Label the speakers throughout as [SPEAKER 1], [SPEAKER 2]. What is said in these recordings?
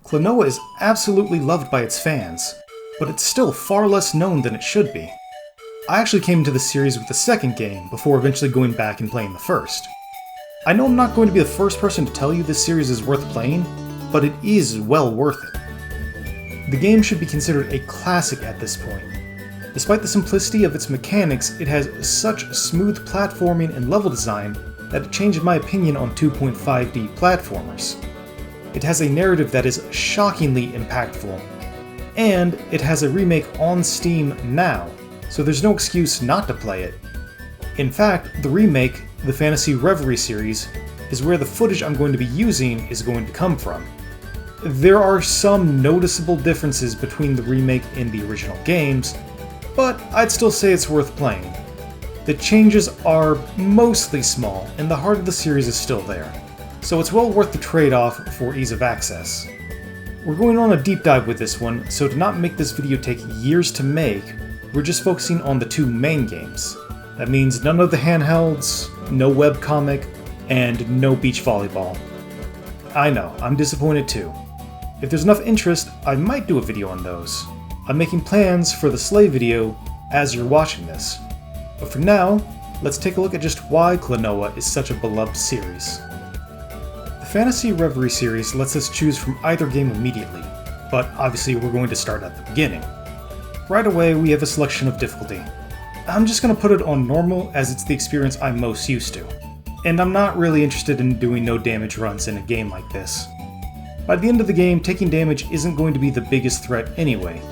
[SPEAKER 1] Klonoa is absolutely loved by its fans, but it's still far less known than it should be. I actually came into the series with the second game before eventually going back and playing the first. I know I'm not going to be the first person to tell you this series is worth playing, but it is well worth it. The game should be considered a classic at this point. Despite the simplicity of its mechanics, it has such smooth platforming and level design that it changed my opinion on 2.5D platformers. It has a narrative that is shockingly impactful, and it has a remake on Steam now, so there's no excuse not to play it. In fact, the remake, the Fantasy Reverie series, is where the footage I'm going to be using is going to come from. There are some noticeable differences between the remake and the original games, but I'd still say it's worth playing. The changes are mostly small, and the heart of the series is still there, so it's well worth the trade-off for ease of access. We're going on a deep dive with this one, so to not make this video take years to make, we're just focusing on the two main games. That means none of the handhelds, no webcomic, and no beach volleyball. I know, I'm disappointed too. If there's enough interest, I might do a video on those. I'm making plans for the Slay video as you're watching this. But for now, let's take a look at just why Klonoa is such a beloved series. The Fantasy Reverie series lets us choose from either game immediately, but obviously we're going to start at the beginning. Right away, we have a selection of difficulty. I'm just going to put it on normal as it's the experience I'm most used to, and I'm not really interested in doing no damage runs in a game like this. By the end of the game, taking damage isn't going to be the biggest threat anyway.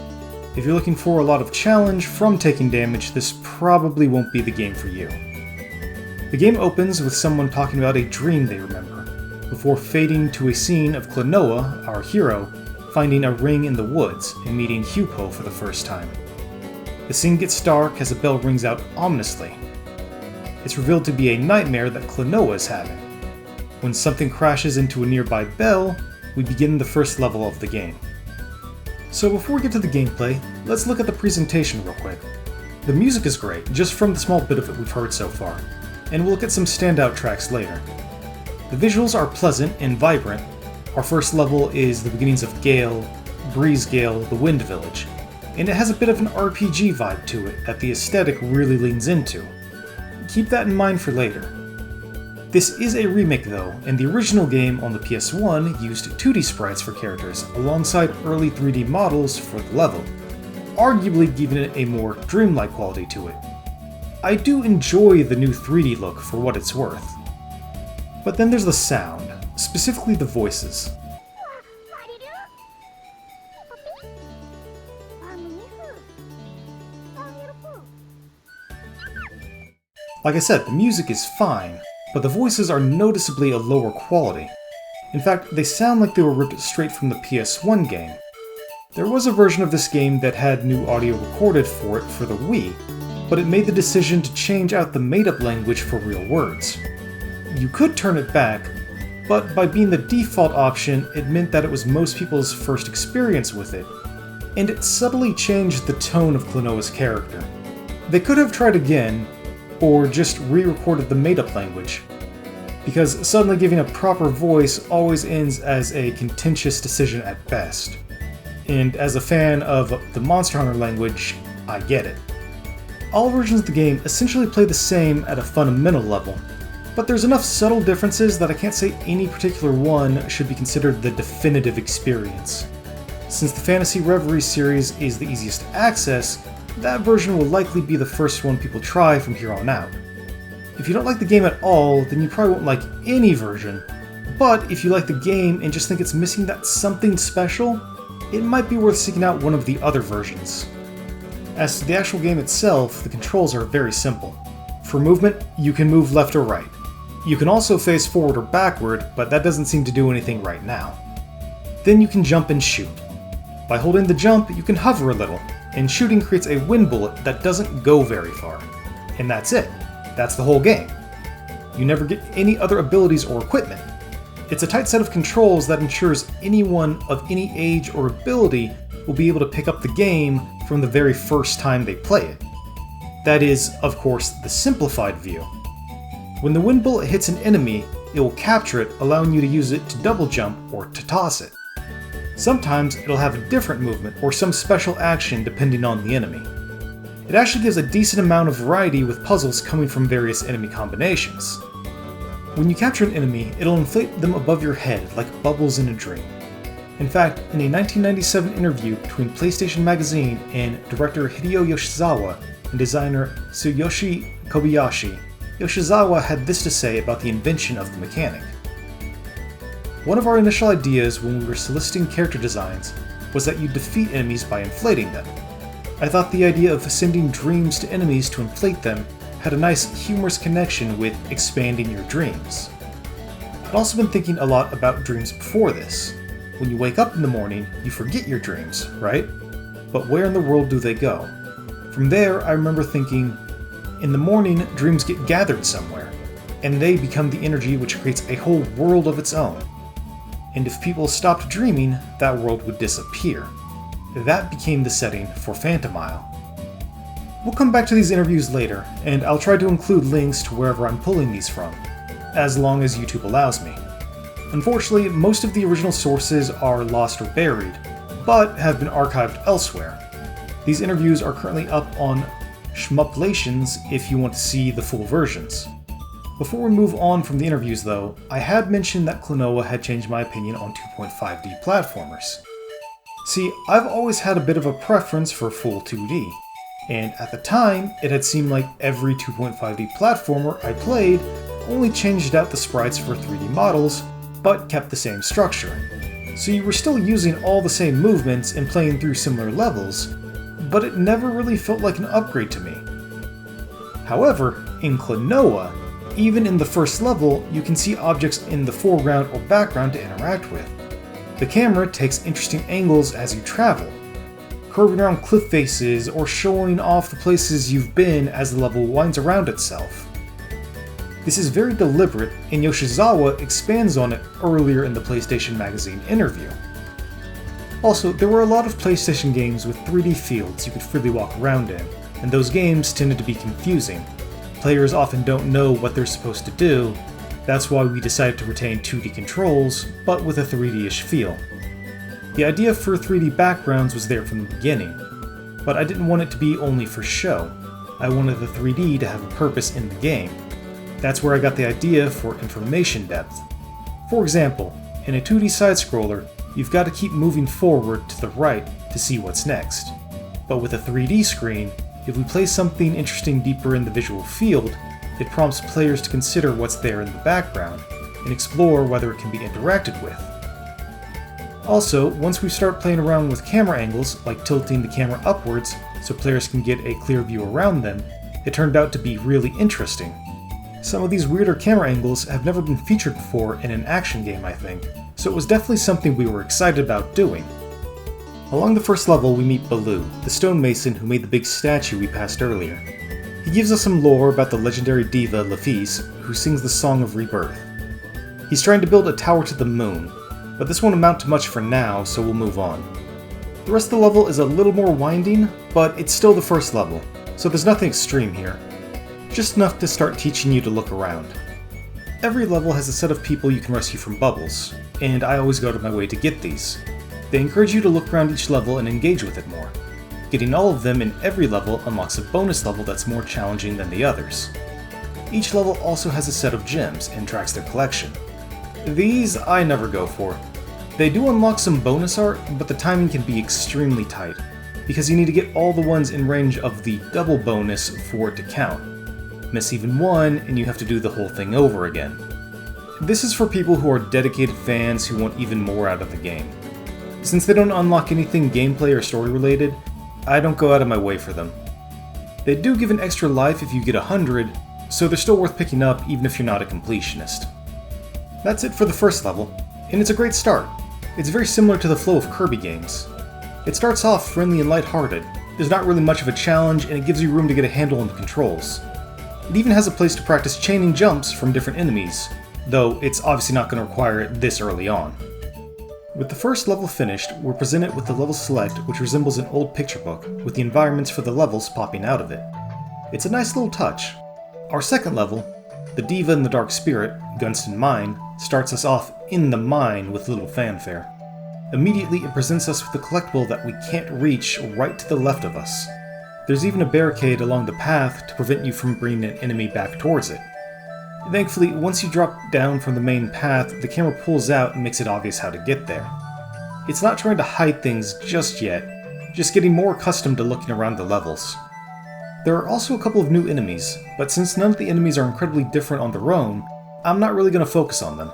[SPEAKER 1] If you're looking for a lot of challenge from taking damage, this probably won't be the game for you. The game opens with someone talking about a dream they remember, before fading to a scene of Klonoa, our hero, finding a ring in the woods and meeting Hupo for the first time. The scene gets dark as a bell rings out ominously. It's revealed to be a nightmare that Klonoa is having. When something crashes into a nearby bell, we begin the first level of the game. So before we get to the gameplay, let's look at the presentation real quick. The music is great, just from the small bit of it we've heard so far, and we'll look at some standout tracks later. The visuals are pleasant and vibrant. Our first level is the beginnings of Gale, Breeze Gale, the Wind Village, and it has a bit of an RPG vibe to it that the aesthetic really leans into. Keep that in mind for later. This is a remake though, and the original game on the PS1 used 2D sprites for characters alongside early 3D models for the level, arguably giving it a more dreamlike quality to it. I do enjoy the new 3D look for what it's worth. But then there's the sound, specifically the voices. Like I said, the music is fine, but the voices are noticeably a lower quality. In fact, they sound like they were ripped straight from the PS1 game. There was a version of this game that had new audio recorded for it for the Wii, but it made the decision to change out the made-up language for real words. You could turn it back, but by being the default option, it meant that it was most people's first experience with it, and it subtly changed the tone of Klonoa's character. They could have tried again, or just re-recorded the made-up language, because suddenly giving a proper voice always ends as a contentious decision at best. And as a fan of the Monster Hunter language, I get it. All versions of the game essentially play the same at a fundamental level, but there's enough subtle differences that I can't say any particular one should be considered the definitive experience. Since the Fantasy Reverie series is the easiest to access, that version will likely be the first one people try from here on out. If you don't like the game at all, then you probably won't like any version, but if you like the game and just think it's missing that something special, it might be worth seeking out one of the other versions. As to the actual game itself, the controls are very simple. For movement, you can move left or right. You can also face forward or backward, but that doesn't seem to do anything right now. Then you can jump and shoot. By holding the jump, you can hover a little, and shooting creates a wind bullet that doesn't go very far. And that's it. That's the whole game. You never get any other abilities or equipment. It's a tight set of controls that ensures anyone of any age or ability will be able to pick up the game from the very first time they play it. That is, of course, the simplified view. When the wind bullet hits an enemy, it will capture it, allowing you to use it to double jump or to toss it. Sometimes it'll have a different movement or some special action depending on the enemy. It actually gives a decent amount of variety with puzzles coming from various enemy combinations. When you capture an enemy, it'll inflate them above your head like bubbles in a dream. In fact, in a 1997 interview between PlayStation Magazine and director Hideo Yoshizawa and designer Tsuyoshi Kobayashi, Yoshizawa had this to say about the invention of the mechanic. One of our initial ideas when we were soliciting character designs was that you defeat enemies by inflating them. I thought the idea of sending dreams to enemies to inflate them had a nice humorous connection with expanding your dreams. I'd also been thinking a lot about dreams before this. When you wake up in the morning, you forget your dreams, right? But where in the world do they go? From there, I remember thinking, in the morning, dreams get gathered somewhere, and they become the energy which creates a whole world of its own. And if people stopped dreaming, that world would disappear. That became the setting for Phantomile. We'll come back to these interviews later, and I'll try to include links to wherever I'm pulling these from, as long as YouTube allows me. Unfortunately, most of the original sources are lost or buried, but have been archived elsewhere. These interviews are currently up on Shmuplations if you want to see the full versions. Before we move on from the interviews though, I had mentioned that Klonoa had changed my opinion on 2.5D platformers. See, I've always had a bit of a preference for full 2D, and at the time, it had seemed like every 2.5D platformer I played only changed out the sprites for 3D models, but kept the same structure. So you were still using all the same movements and playing through similar levels, but it never really felt like an upgrade to me. However, in Klonoa, even in the first level, you can see objects in the foreground or background to interact with. The camera takes interesting angles as you travel, curving around cliff faces or showing off the places you've been as the level winds around itself. This is very deliberate, and Yoshizawa expands on it earlier in the PlayStation Magazine interview. Also, there were a lot of PlayStation games with 3D fields you could freely walk around in, and those games tended to be confusing. Players often don't know what they're supposed to do. That's why we decided to retain 2D controls, but with a 3D-ish feel. The idea for 3D backgrounds was there from the beginning, but I didn't want it to be only for show. I wanted the 3D to have a purpose in the game. That's where I got the idea for information depth. For example, in a 2D side-scroller, you've got to keep moving forward to the right to see what's next. But with a 3D screen, if we place something interesting deeper in the visual field, it prompts players to consider what's there in the background, and explore whether it can be interacted with. Also, once we start playing around with camera angles, like tilting the camera upwards so players can get a clear view around them, it turned out to be really interesting. Some of these weirder camera angles have never been featured before in an action game, I think, so it was definitely something we were excited about doing. Along the first level we meet Baloo, the stonemason who made the big statue we passed earlier. He gives us some lore about the legendary diva Laphise, who sings the Song of Rebirth. He's trying to build a tower to the moon, but this won't amount to much for now, so we'll move on. The rest of the level is a little more winding, but it's still the first level, so there's nothing extreme here. Just enough to start teaching you to look around. Every level has a set of people you can rescue from bubbles, and I always go to my way to get these. They encourage you to look around each level and engage with it more. Getting all of them in every level unlocks a bonus level that's more challenging than the others. Each level also has a set of gems and tracks their collection. These I never go for. They do unlock some bonus art, but the timing can be extremely tight, because you need to get all the ones in range of the double bonus for it to count. Miss even one, and you have to do the whole thing over again. This is for people who are dedicated fans who want even more out of the game. Since they don't unlock anything gameplay or story related, I don't go out of my way for them. They do give an extra life if you get 100, so they're still worth picking up even if you're not a completionist. That's it for the first level, and it's a great start. It's very similar to the flow of Kirby games. It starts off friendly and lighthearted, there's not really much of a challenge, and it gives you room to get a handle on the controls. It even has a place to practice chaining jumps from different enemies, though it's obviously not going to require it this early on. With the first level finished, we're presented with the level select, which resembles an old picture book, with the environments for the levels popping out of it. It's a nice little touch. Our second level, the Diva and the Dark Spirit, Gunston Mine, starts us off in the mine with little fanfare. Immediately, it presents us with a collectible that we can't reach right to the left of us. There's even a barricade along the path to prevent you from bringing an enemy back towards it. Thankfully, once you drop down from the main path, the camera pulls out and makes it obvious how to get there. It's not trying to hide things just yet, just getting more accustomed to looking around the levels. There are also a couple of new enemies, but since none of the enemies are incredibly different on their own, I'm not really going to focus on them.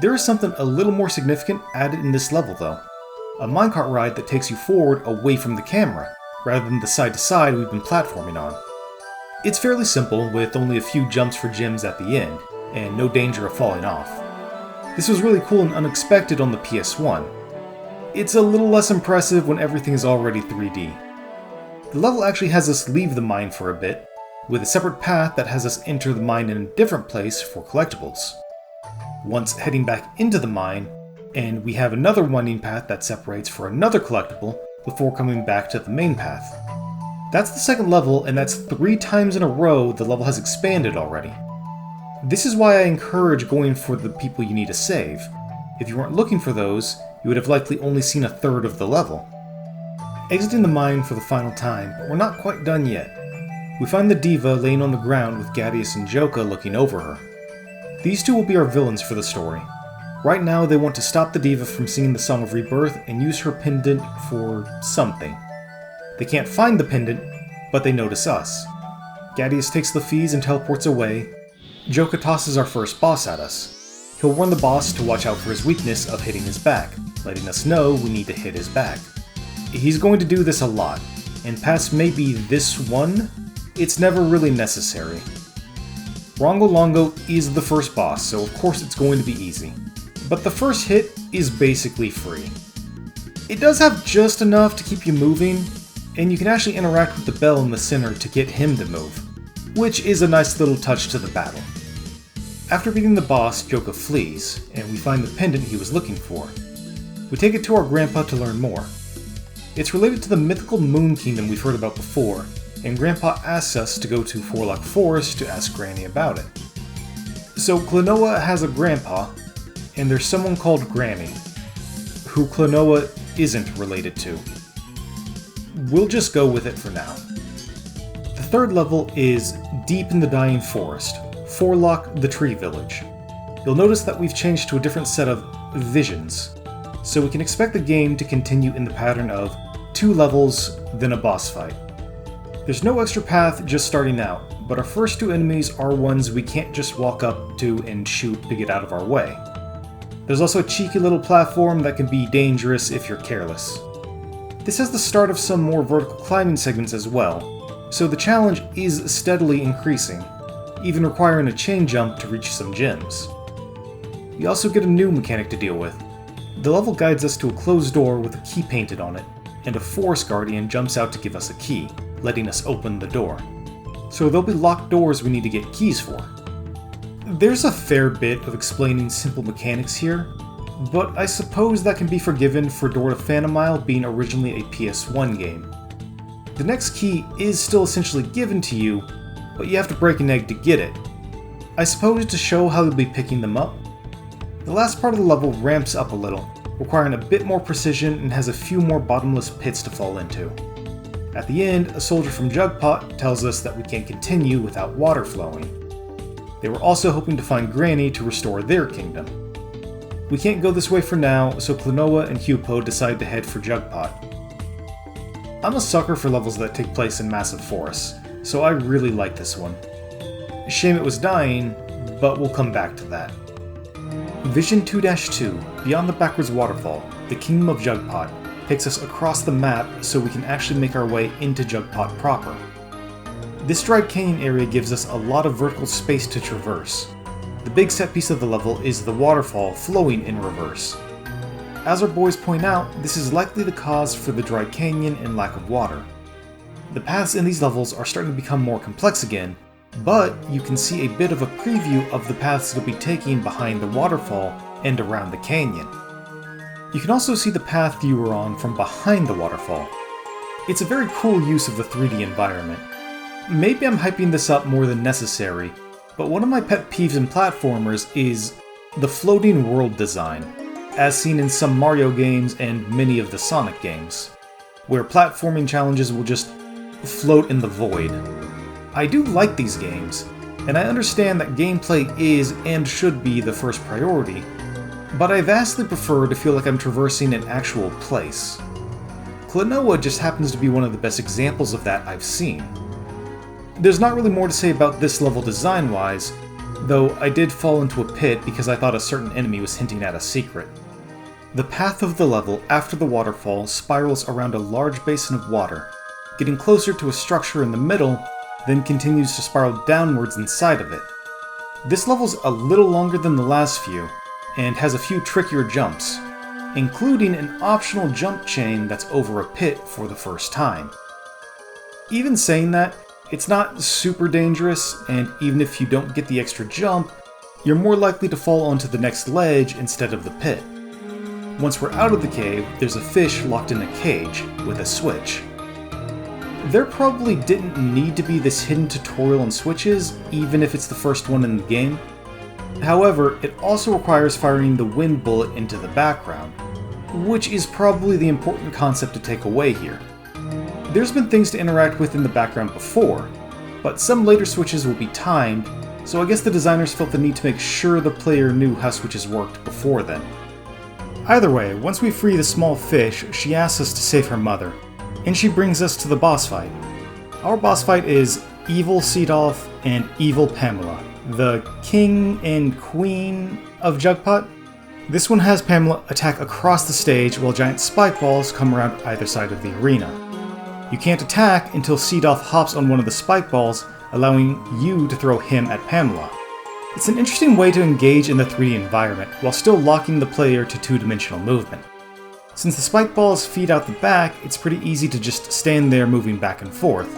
[SPEAKER 1] There is something a little more significant added in this level though. A minecart ride that takes you forward away from the camera, rather than the side to side we've been platforming on. It's fairly simple, with only a few jumps for gems at the end, and no danger of falling off. This was really cool and unexpected on the PS1. It's a little less impressive when everything is already 3D. The level actually has us leave the mine for a bit, with a separate path that has us enter the mine in a different place for collectibles. Once heading back into the mine, and we have another winding path that separates for another collectible before coming back to the main path. That's the second level, and that's 3 times in a row the level has expanded already. This is why I encourage going for the people you need to save. If you weren't looking for those, you would have likely only seen a third of the level. Exiting the mine for the final time, but we're not quite done yet. We find the diva laying on the ground with Ghadius and Joka looking over her. These two will be our villains for the story. Right now they want to stop the diva from singing the Song of Rebirth and use her pendant for something. They can't find the pendant, but they notice us. Ghadius takes the fees and teleports away. Joka tosses our first boss at us. He'll warn the boss to watch out for his weakness of hitting his back, letting us know we need to hit his back. He's going to do this a lot, and past maybe this one, it's never really necessary. Rongo Longo is the first boss, so of course it's going to be easy. But the first hit is basically free. It does have just enough to keep you moving, and you can actually interact with the bell in the center to get him to move, which is a nice little touch to the battle. After beating the boss, Joka flees, and we find the pendant he was looking for. We take it to our grandpa to learn more. It's related to the mythical Moon Kingdom we've heard about before, and Grandpa asks us to go to Forlock Forest to ask Granny about it. So Klonoa has a grandpa, and there's someone called Granny, who Klonoa isn't related to. We'll just go with it for now. The third level is Deep in the Dying Forest, Forlock the Tree Village. You'll notice that we've changed to a different set of visions, so we can expect the game to continue in the pattern of 2 levels, then a boss fight. There's no extra path just starting out, but our first 2 enemies are ones we can't just walk up to and shoot to get out of our way. There's also a cheeky little platform that can be dangerous if you're careless. This has the start of some more vertical climbing segments as well, so the challenge is steadily increasing, even requiring a chain jump to reach some gems. We also get a new mechanic to deal with. The level guides us to a closed door with a key painted on it, and a forest guardian jumps out to give us a key, letting us open the door. So there'll be locked doors we need to get keys for. There's a fair bit of explaining simple mechanics here, but I suppose that can be forgiven for Door to Phantomile being originally a PS1 game. The next key is still essentially given to you, but you have to break an egg to get it. I suppose to show how you'll be picking them up. The last part of the level ramps up a little, requiring a bit more precision and has a few more bottomless pits to fall into. At the end, a soldier from Jugpot tells us that we can't continue without water flowing. They were also hoping to find Granny to restore their kingdom. We can't go this way for now, so Klonoa and Hupo decide to head for Jugpot. I'm a sucker for levels that take place in massive forests, so I really like this one. Shame it was dying, but we'll come back to that. Vision 2-2, Beyond the Backwards Waterfall, the Kingdom of Jugpot, takes us across the map so we can actually make our way into Jugpot proper. This Dried Canyon area gives us a lot of vertical space to traverse. The big set piece of the level is the waterfall flowing in reverse. As our boys point out, this is likely the cause for the Dried Canyon and lack of water. The paths in these levels are starting to become more complex again, but you can see a bit of a preview of the paths you'll be taking behind the waterfall and around the canyon. You can also see the path you were on from behind the waterfall. It's a very cool use of the 3D environment. Maybe I'm hyping this up more than necessary, but one of my pet peeves in platformers is the floating world design. as seen in some Mario games and many of the Sonic games, where platforming challenges will just float in the void. I do like these games, and I understand that gameplay is and should be the first priority, but I vastly prefer to feel like I'm traversing an actual place. Klonoa just happens to be one of the best examples of that I've seen. There's not really more to say about this level design-wise, though I did fall into a pit because I thought a certain enemy was hinting at a secret. The path of the level after the waterfall spirals around a large basin of water, getting closer to a structure in the middle, then continues to spiral downwards inside of it. This level's a little longer than the last few, and has a few trickier jumps, including an optional jump chain that's over a pit for the first time. Even saying that, it's not super dangerous, and even if you don't get the extra jump, you're more likely to fall onto the next ledge instead of the pit. Once we're out of the cave, there's a fish locked in a cage with a switch. There probably didn't need to be this hidden tutorial on switches, even if it's the first one in the game. However, it also requires firing the wind bullet into the background, which is probably the important concept to take away here. There's been things to interact with in the background before, but some later switches will be timed, so I guess the designers felt the need to make sure the player knew how switches worked before then. Either way, once we free the small fish, she asks us to save her mother, and she brings us to the boss fight. Our boss fight is Evil Seedolf and Evil Pamela, the king and queen of Jugpot. This one has Pamela attack across the stage while giant spike balls come around either side of the arena. You can't attack until Seedolf hops on one of the spike balls, allowing you to throw him at Pamela. It's an interesting way to engage in the 3D environment, while still locking the player to two-dimensional movement. Since the spike balls feed out the back, it's pretty easy to just stand there moving back and forth.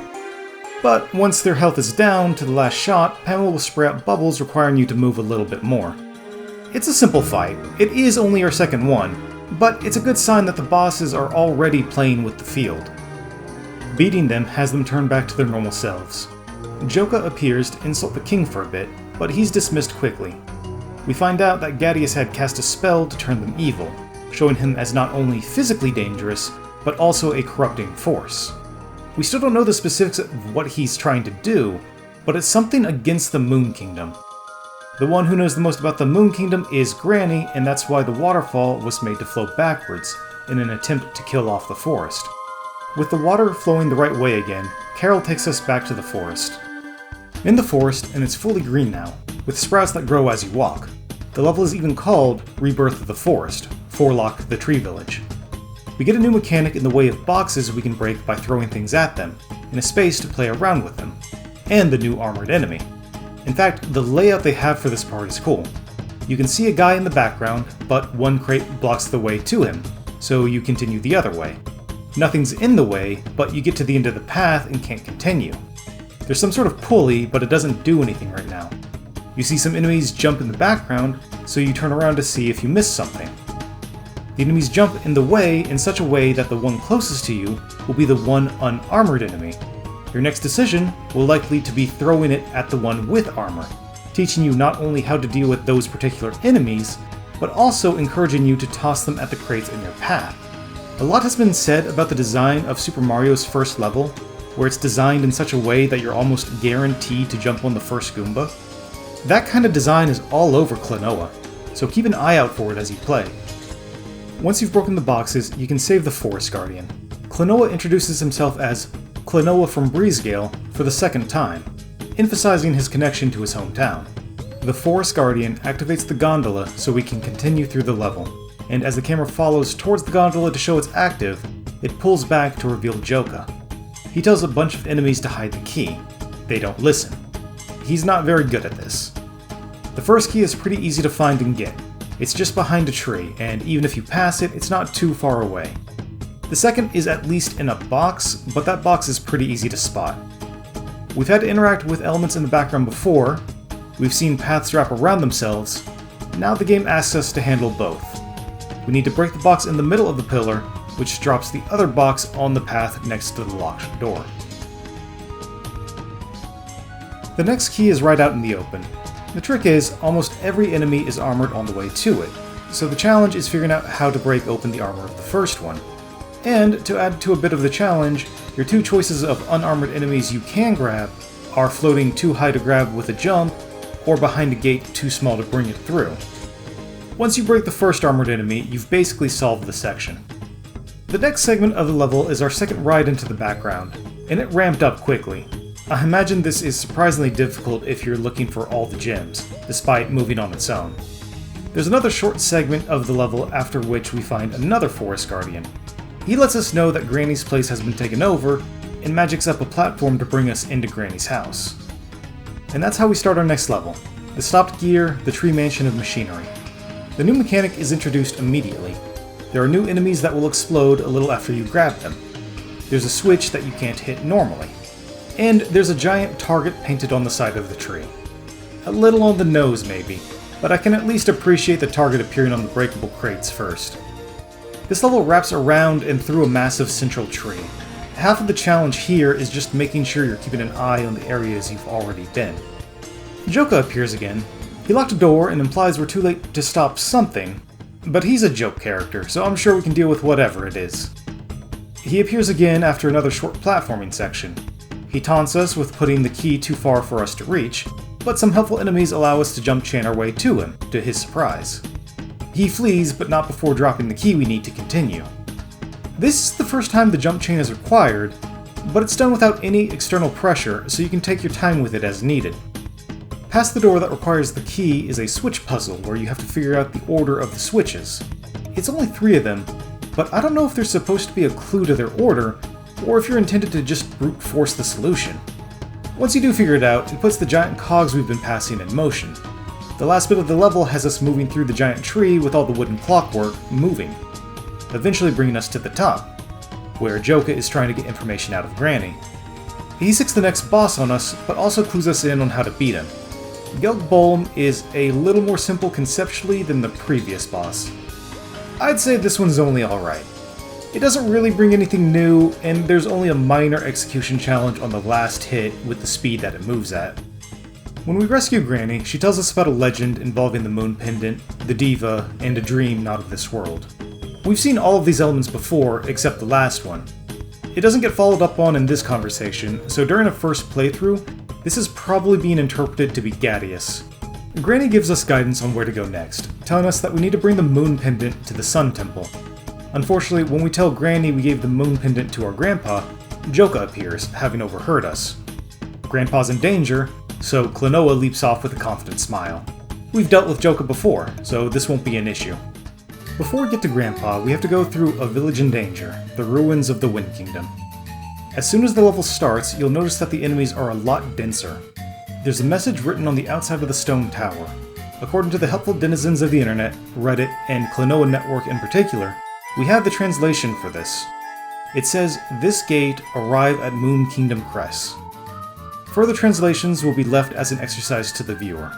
[SPEAKER 1] But once their health is down to the last shot, Pamela will spray out bubbles requiring you to move a little bit more. It's a simple fight. It is only our second one, but it's a good sign that the bosses are already playing with the field. Beating them has them turn back to their normal selves. Joka appears to insult the king for a bit, but he's dismissed quickly. We find out that Gattius had cast a spell to turn them evil, showing him as not only physically dangerous, but also a corrupting force. We still don't know the specifics of what he's trying to do, but it's something against the Moon Kingdom. The one who knows the most about the Moon Kingdom is Granny, and that's why the waterfall was made to flow backwards, in an attempt to kill off the forest. With the water flowing the right way again, Carol takes us back to the forest. In the forest, and it's fully green now, with sprouts that grow as you walk. The level is even called Rebirth of the Forest, Forlock the Tree Village. We get a new mechanic in the way of boxes we can break by throwing things at them, and a space to play around with them, and the new armored enemy. In fact, the layout they have for this part is cool. You can see a guy in the background, but one crate blocks the way to him, so you continue the other way. Nothing's in the way, but you get to the end of the path and can't continue. There's some sort of pulley, but it doesn't do anything right now. You see some enemies jump in the background, so you turn around to see if you missed something. The enemies jump in the way in such a way that the one closest to you will be the one unarmored enemy. Your next decision will likely to be throwing it at the one with armor, teaching you not only how to deal with those particular enemies, but also encouraging you to toss them at the crates in your path. A lot has been said about the design of Super Mario's first level, where it's designed in such a way that you're almost guaranteed to jump on the first Goomba. That kind of design is all over Klonoa, so keep an eye out for it as you play. Once you've broken the boxes, you can save the Forest Guardian. Klonoa introduces himself as Klonoa from Breezegale for the second time, emphasizing his connection to his hometown. The Forest Guardian activates the gondola so we can continue through the level, and as the camera follows towards the gondola to show it's active, it pulls back to reveal Joka. He tells a bunch of enemies to hide the key. They don't listen. He's not very good at this. The first key is pretty easy to find and get. It's just behind a tree, and even if you pass it, it's not too far away. The second is at least in a box, but that box is pretty easy to spot. We've had to interact with elements in the background before, we've seen paths wrap around themselves, now the game asks us to handle both. We need to break the box in the middle of the pillar, which drops the other box on the path next to the locked door. The next key is right out in the open. The trick is, almost every enemy is armored on the way to it, so the challenge is figuring out how to break open the armor of the first one. And to add to a bit of the challenge, your two choices of unarmored enemies you can grab are floating too high to grab with a jump, or behind a gate too small to bring it through. Once you break the first armored enemy, you've basically solved the section. The next segment of the level is our second ride into the background, and it ramped up quickly. I imagine this is surprisingly difficult if you're looking for all the gems, despite moving on its own. There's another short segment of the level after which we find another Forest Guardian. He lets us know that Granny's place has been taken over, and magics up a platform to bring us into Granny's house. And that's how we start our next level, the stopped gear, the tree mansion of machinery. The new mechanic is introduced immediately. There are new enemies that will explode a little after you grab them. There's a switch that you can't hit normally. And there's a giant target painted on the side of the tree. A little on the nose maybe, but I can at least appreciate the target appearing on the breakable crates first. This level wraps around and through a massive central tree. Half of the challenge here is just making sure you're keeping an eye on the areas you've already been. Joka appears again. He locked a door and implies we're too late to stop something, but he's a joke character, so I'm sure we can deal with whatever it is. He appears again after another short platforming section. He taunts us with putting the key too far for us to reach, but some helpful enemies allow us to jump chain our way to him, to his surprise. He flees, but not before dropping the key we need to continue. This is the first time the jump chain is required, but it's done without any external pressure, so you can take your time with it as needed. Past the door that requires the key is a switch puzzle where you have to figure out the order of the switches. It's only 3 of them, but I don't know if there's supposed to be a clue to their order, or if you're intended to just brute force the solution. Once you do figure it out, it puts the giant cogs we've been passing in motion. The last bit of the level has us moving through the giant tree with all the wooden clockwork moving, eventually bringing us to the top, where Joka is trying to get information out of Granny. He seeks the next boss on us, but also clues us in on how to beat him. Gelgbolm is a little more simple conceptually than the previous boss. I'd say this one's only alright. It doesn't really bring anything new, and there's only a minor execution challenge on the last hit with the speed that it moves at. When we rescue Granny, she tells us about a legend involving the Moon Pendant, the Diva, and a dream not of this world. We've seen all of these elements before, except the last one. It doesn't get followed up on in this conversation, so during a first playthrough, this is probably being interpreted to be Ghadius. Granny gives us guidance on where to go next, telling us that we need to bring the Moon Pendant to the Sun Temple. Unfortunately, when we tell Granny we gave the Moon Pendant to our grandpa, Joka appears, having overheard us. Grandpa's in danger, so Klonoa leaps off with a confident smile. We've dealt with Joka before, so this won't be an issue. Before we get to Grandpa, we have to go through a village in danger, the ruins of the Wind Kingdom. As soon as the level starts, you'll notice that the enemies are a lot denser. There's a message written on the outside of the stone tower. According to the helpful denizens of the internet, Reddit, and Klonoa.network in particular, we have the translation for this. It says, "This gate, arrive at Moon Kingdom Crest." Further translations will be left as an exercise to the viewer.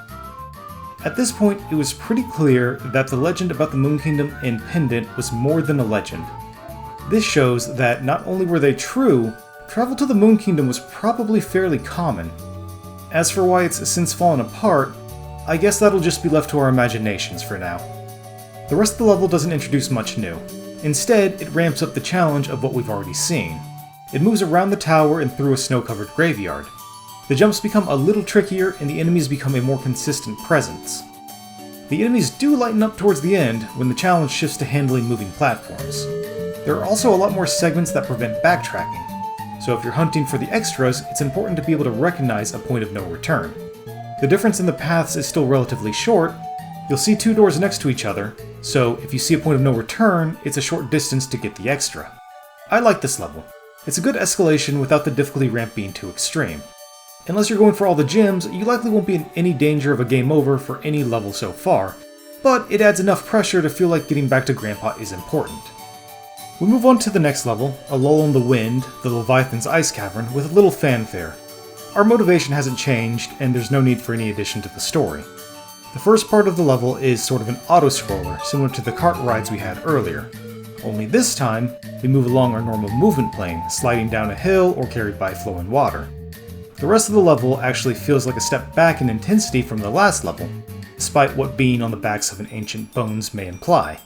[SPEAKER 1] At this point, it was pretty clear that the legend about the Moon Kingdom and Pendant was more than a legend. This shows that not only were they true, travel to the Moon Kingdom was probably fairly common. As for why it's since fallen apart, I guess that'll just be left to our imaginations for now. The rest of the level doesn't introduce much new. Instead, it ramps up the challenge of what we've already seen. It moves around the tower and through a snow-covered graveyard. The jumps become a little trickier and the enemies become a more consistent presence. The enemies do lighten up towards the end when the challenge shifts to handling moving platforms. There are also a lot more segments that prevent backtracking, so if you're hunting for the extras, it's important to be able to recognize a point of no return. The difference in the paths is still relatively short. You'll see 2 doors next to each other, so if you see a point of no return, it's a short distance to get the extra. I like this level. It's a good escalation without the difficulty ramp being too extreme. Unless you're going for all the gems, you likely won't be in any danger of a game over for any level so far, but it adds enough pressure to feel like getting back to Grandpa is important. We move on to the next level, A Lull in the Wind, the Leviathan's Ice Cavern, with a little fanfare. Our motivation hasn't changed, and there's no need for any addition to the story. The first part of the level is sort of an auto-scroller, similar to the cart rides we had earlier. Only this time, we move along our normal movement plane, sliding down a hill or carried by flowing water. The rest of the level actually feels like a step back in intensity from the last level. despite what being on the backs of an ancient bones may imply.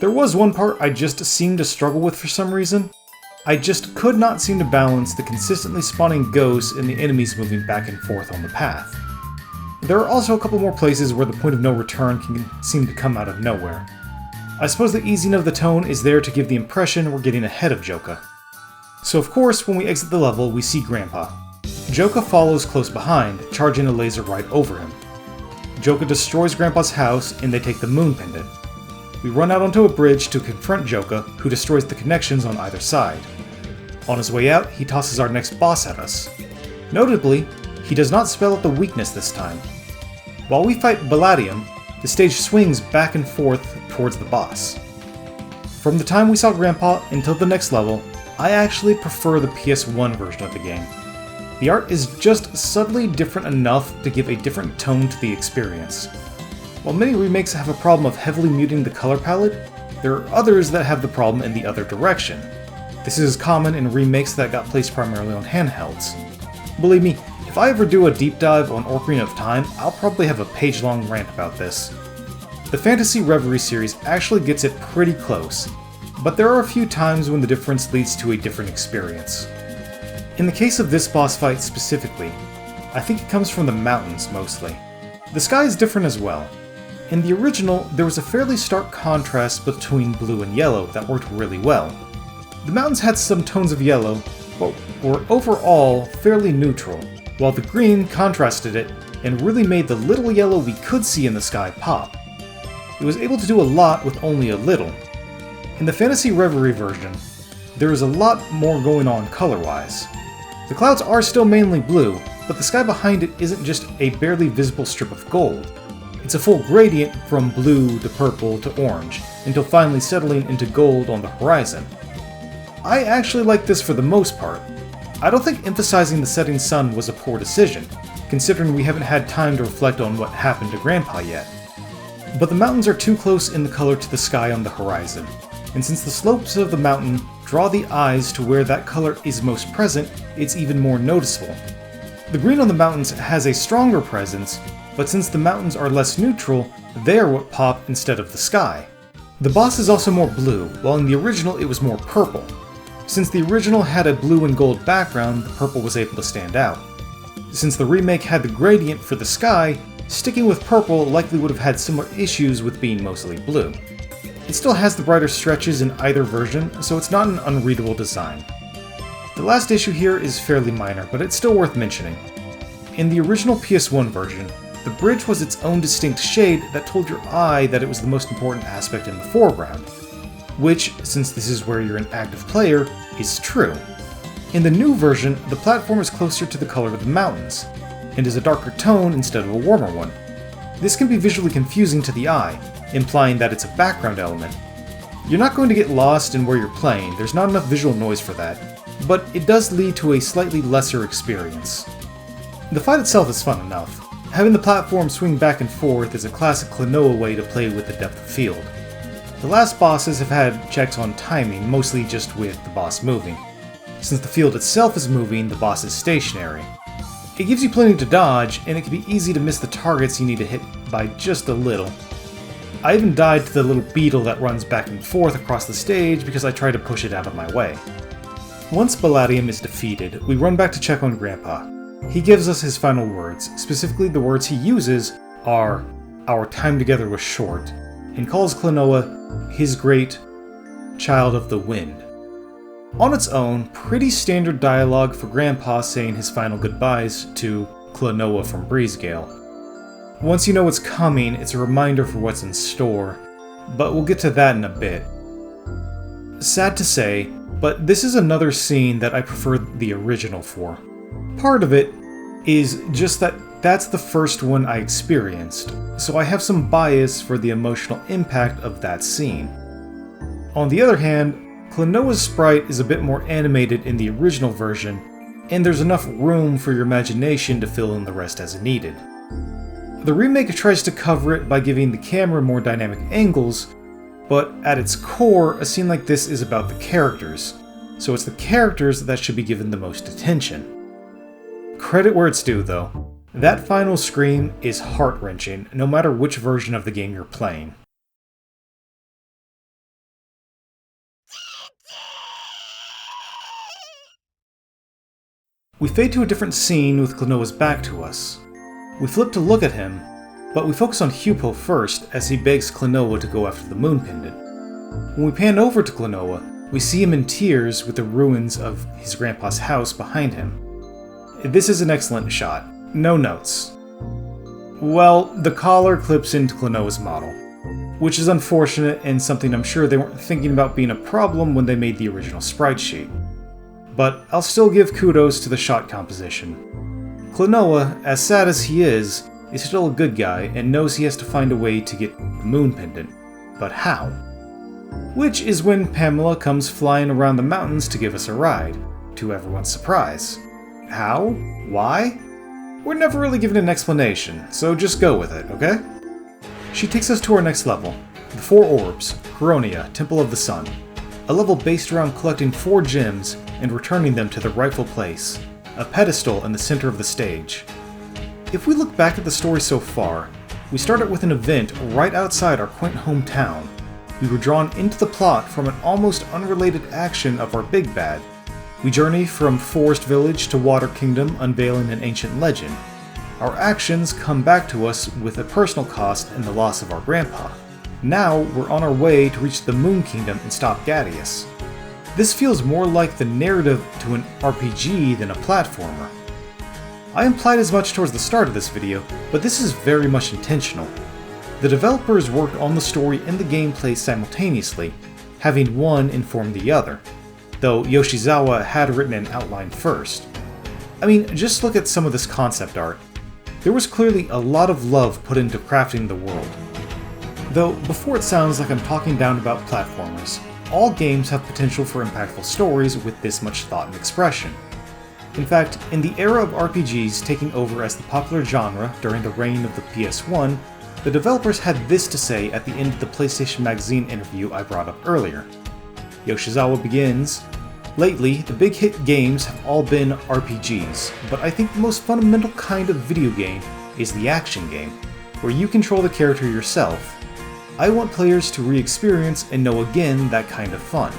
[SPEAKER 1] There was one part I just seemed to struggle with for some reason. I just could not seem to balance the consistently spawning ghosts and the enemies moving back and forth on the path. There are also a couple more places where the point of no return can seem to come out of nowhere. I suppose the easing of the tone is there to give the impression we're getting ahead of Joka. So of course, when we exit the level, we see Grandpa. Joka follows close behind, charging a laser right over him. Joka destroys Grandpa's house, and they take the moon pendant. We run out onto a bridge to confront Joka, who destroys the connections on either side. On his way out, he tosses our next boss at us. Notably, he does not spell out the weakness this time. While we fight Palladium, the stage swings back and forth towards the boss. From the time we saw Grandpa until the next level, I actually prefer the PS1 version of the game. The art is just subtly different enough to give a different tone to the experience. While many remakes have a problem of heavily muting the color palette, there are others that have the problem in the other direction. This is common in remakes that got placed primarily on handhelds. Believe me, if I ever do a deep dive on Ocarina of Time, I'll probably have a page-long rant about this. The Fantasy Reverie series actually gets it pretty close, but there are a few times when the difference leads to a different experience. In the case of this boss fight specifically, I think it comes from the mountains mostly. The sky is different as well. In the original, there was a fairly stark contrast between blue and yellow that worked really well. The mountains had some tones of yellow, but were overall fairly neutral, while the green contrasted it and really made the little yellow we could see in the sky pop. It was able to do a lot with only a little. In the Fantasy Reverie version, there is a lot more going on color-wise. The clouds are still mainly blue, but the sky behind it isn't just a barely visible strip of gold. It's a full gradient from blue to purple to orange, until finally settling into gold on the horizon. I actually like this for the most part. I don't think emphasizing the setting sun was a poor decision, considering we haven't had time to reflect on what happened to Grandpa yet. But the mountains are too close in the color to the sky on the horizon, and since the slopes of the mountain draw the eyes to where that color is most present, it's even more noticeable. The green on the mountains has a stronger presence, but since the mountains are less neutral, they are what pop instead of the sky. The boss is also more blue, while in the original it was more purple. Since the original had a blue and gold background, the purple was able to stand out. Since the remake had the gradient for the sky, sticking with purple likely would have had similar issues with being mostly blue. It still has the brighter stretches in either version, so it's not an unreadable design. The last issue here is fairly minor, but it's still worth mentioning. In the original PS1 version, the bridge was its own distinct shade that told your eye that it was the most important aspect in the foreground, which, since this is where you're an active player, is true. In the new version, the platform is closer to the color of the mountains, and is a darker tone instead of a warmer one. This can be visually confusing to the eye, implying that it's a background element. You're not going to get lost in where you're playing, there's not enough visual noise for that, but it does lead to a slightly lesser experience. The fight itself is fun enough. Having the platform swing back and forth is a classic Klonoa way to play with the depth of field. The last bosses have had checks on timing, mostly just with the boss moving. Since the field itself is moving, the boss is stationary. It gives you plenty to dodge, and it can be easy to miss the targets you need to hit by just a little. I even died to the little beetle that runs back and forth across the stage because I tried to push it out of my way. Once Palladium is defeated, we run back to check on Grandpa. He gives us his final words, specifically the words he uses are, "Our time together was short," and calls Klonoa his great child of the wind. On its own, pretty standard dialogue for Grandpa saying his final goodbyes to Klonoa from Breezegale. Once you know what's coming, it's a reminder for what's in store, but we'll get to that in a bit. Sad to say, but this is another scene that I prefer the original for. Part of it is just that that's the first one I experienced, so I have some bias for the emotional impact of that scene. On the other hand, Klonoa's sprite is a bit more animated in the original version, and there's enough room for your imagination to fill in the rest as needed. The remake tries to cover it by giving the camera more dynamic angles, but at its core, a scene like this is about the characters, so it's the characters that should be given the most attention. Credit where it's due, though. That final scream is heart-wrenching, no matter which version of the game you're playing. We fade to a different scene with Klonoa's back to us. We flip to look at him, but we focus on Hupo first as he begs Klonoa to go after the moon pendant. When we pan over to Klonoa, we see him in tears with the ruins of his grandpa's house behind him. This is an excellent shot. No notes. Well, the collar clips into Klonoa's model, which is unfortunate and something I'm sure they weren't thinking about being a problem when they made the original sprite sheet. But I'll still give kudos to the shot composition. Klonoa, as sad as he is still a good guy and knows he has to find a way to get the moon pendant. But how? Which is when Pamela comes flying around the mountains to give us a ride, to everyone's surprise. How? Why? We're never really given an explanation, so just go with it, okay? She takes us to our next level, the 4 Orbs, Coronia, Temple of the Sun. A level based around collecting 4 gems and returning them to their rightful place, a pedestal in the center of the stage. If we look back at the story so far, we started with an event right outside our quaint hometown. We were drawn into the plot from an almost unrelated action of our big bad. We journey from Forest Village to Water Kingdom unveiling an ancient legend. Our actions come back to us with a personal cost in the loss of our grandpa. Now we're on our way to reach the Moon Kingdom and stop Ghadius. This feels more like the narrative to an RPG than a platformer. I implied as much towards the start of this video, but this is very much intentional. The developers worked on the story and the gameplay simultaneously, having one inform the other, though Yoshizawa had written an outline first. I mean, just look at some of this concept art. There was clearly a lot of love put into crafting the world. Though, before it sounds like I'm talking down about platformers, all games have potential for impactful stories with this much thought and expression. In fact, in the era of RPGs taking over as the popular genre during the reign of the PS1, the developers had this to say at the end of the PlayStation Magazine interview I brought up earlier. Yoshizawa begins, "Lately, the big hit games have all been RPGs, but I think the most fundamental kind of video game is the action game, where you control the character yourself. I want players to re-experience and know again that kind of fun.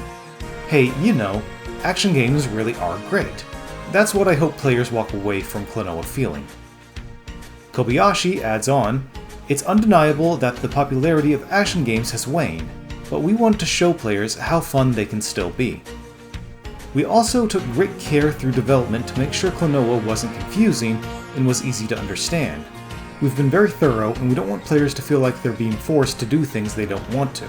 [SPEAKER 1] Hey, you know, action games really are great. That's what I hope players walk away from Klonoa feeling." Kobayashi adds on, "It's undeniable that the popularity of action games has waned, but we want to show players how fun they can still be." We also took great care through development to make sure Klonoa wasn't confusing and was easy to understand. We've been very thorough and we don't want players to feel like they're being forced to do things they don't want to.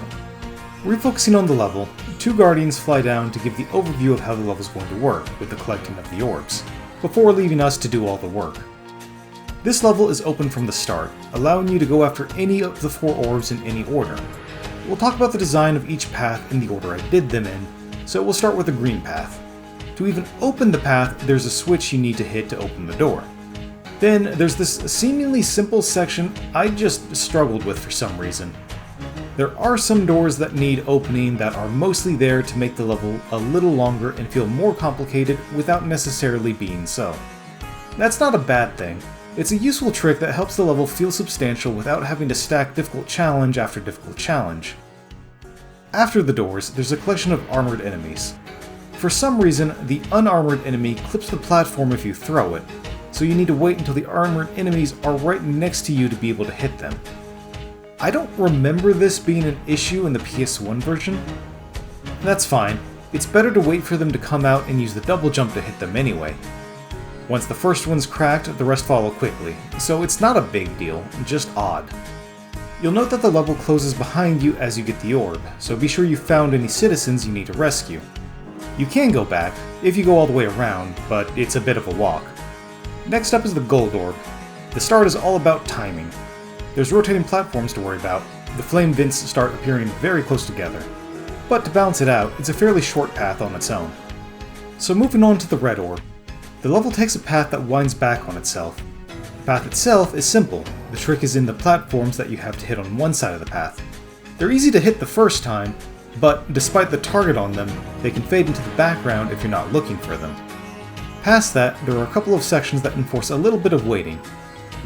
[SPEAKER 1] Refocusing on the level, 2 Guardians fly down to give the overview of how the level's going to work with the collecting of the orbs, before leaving us to do all the work. This level is open from the start, allowing you to go after any of the 4 orbs in any order. We'll talk about the design of each path in the order I did them in, so we'll start with the green path. To even open the path, there's a switch you need to hit to open the door. Then there's this seemingly simple section I just struggled with for some reason. There are some doors that need opening that are mostly there to make the level a little longer and feel more complicated without necessarily being so. That's not a bad thing. It's a useful trick that helps the level feel substantial without having to stack difficult challenge after difficult challenge. After the doors, there's a collection of armored enemies. For some reason, the unarmored enemy clips the platform if you throw it, so you need to wait until the armored enemies are right next to you to be able to hit them. I don't remember this being an issue in the PS1 version. That's fine, it's better to wait for them to come out and use the double jump to hit them anyway. Once the first one's cracked, the rest follow quickly, so it's not a big deal, just odd. You'll note that the level closes behind you as you get the orb, so be sure you found any citizens you need to rescue. You can go back, if you go all the way around, but it's a bit of a walk. Next up is the gold orb. The start is all about timing. There's rotating platforms to worry about. The flame vents start appearing very close together. But to balance it out, it's a fairly short path on its own. So moving on to the red orb. The level takes a path that winds back on itself. The path itself is simple. The trick is in the platforms that you have to hit on one side of the path. They're easy to hit the first time, but despite the target on them, they can fade into the background if you're not looking for them. Past that, there are a couple of sections that enforce a little bit of waiting.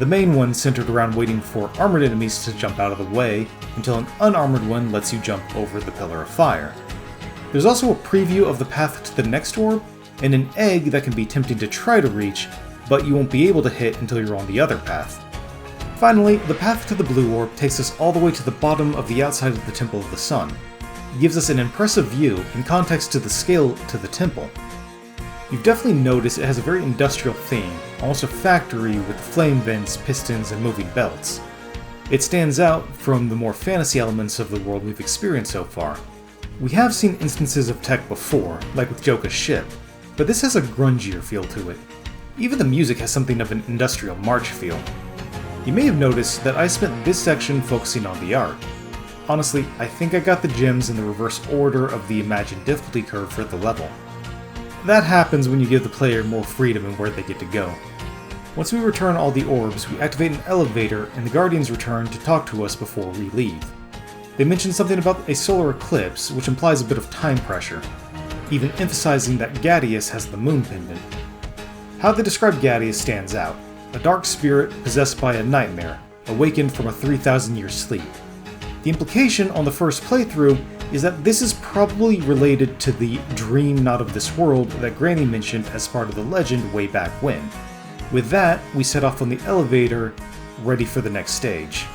[SPEAKER 1] The main one centered around waiting for armored enemies to jump out of the way, until an unarmored one lets you jump over the pillar of fire. There's also a preview of the path to the next orb, and an egg that can be tempting to try to reach, but you won't be able to hit until you're on the other path. Finally, the path to the blue orb takes us all the way to the bottom of the outside of the Temple of the Sun. It gives us an impressive view in context to the scale to the temple. You've definitely noticed it has a very industrial theme, almost a factory with flame vents, pistons, and moving belts. It stands out from the more fantasy elements of the world we've experienced so far. We have seen instances of tech before, like with Joka's ship, but this has a grungier feel to it. Even the music has something of an industrial march feel. You may have noticed that I spent this section focusing on the art. Honestly, I think I got the gems in the reverse order of the imagined difficulty curve for the level. That happens when you give the player more freedom in where they get to go. Once we return all the orbs, we activate an elevator and the Guardians return to talk to us before we leave. They mention something about a solar eclipse, which implies a bit of time pressure, even emphasizing that Gattius has the moon pendant. How they describe Gattius stands out. A dark spirit possessed by a nightmare, awakened from a 3,000-year sleep. The implication on the first playthrough is that this is probably related to the dream not of this world that Granny mentioned as part of the legend way back when. With that, we set off on the elevator, ready for the next stage.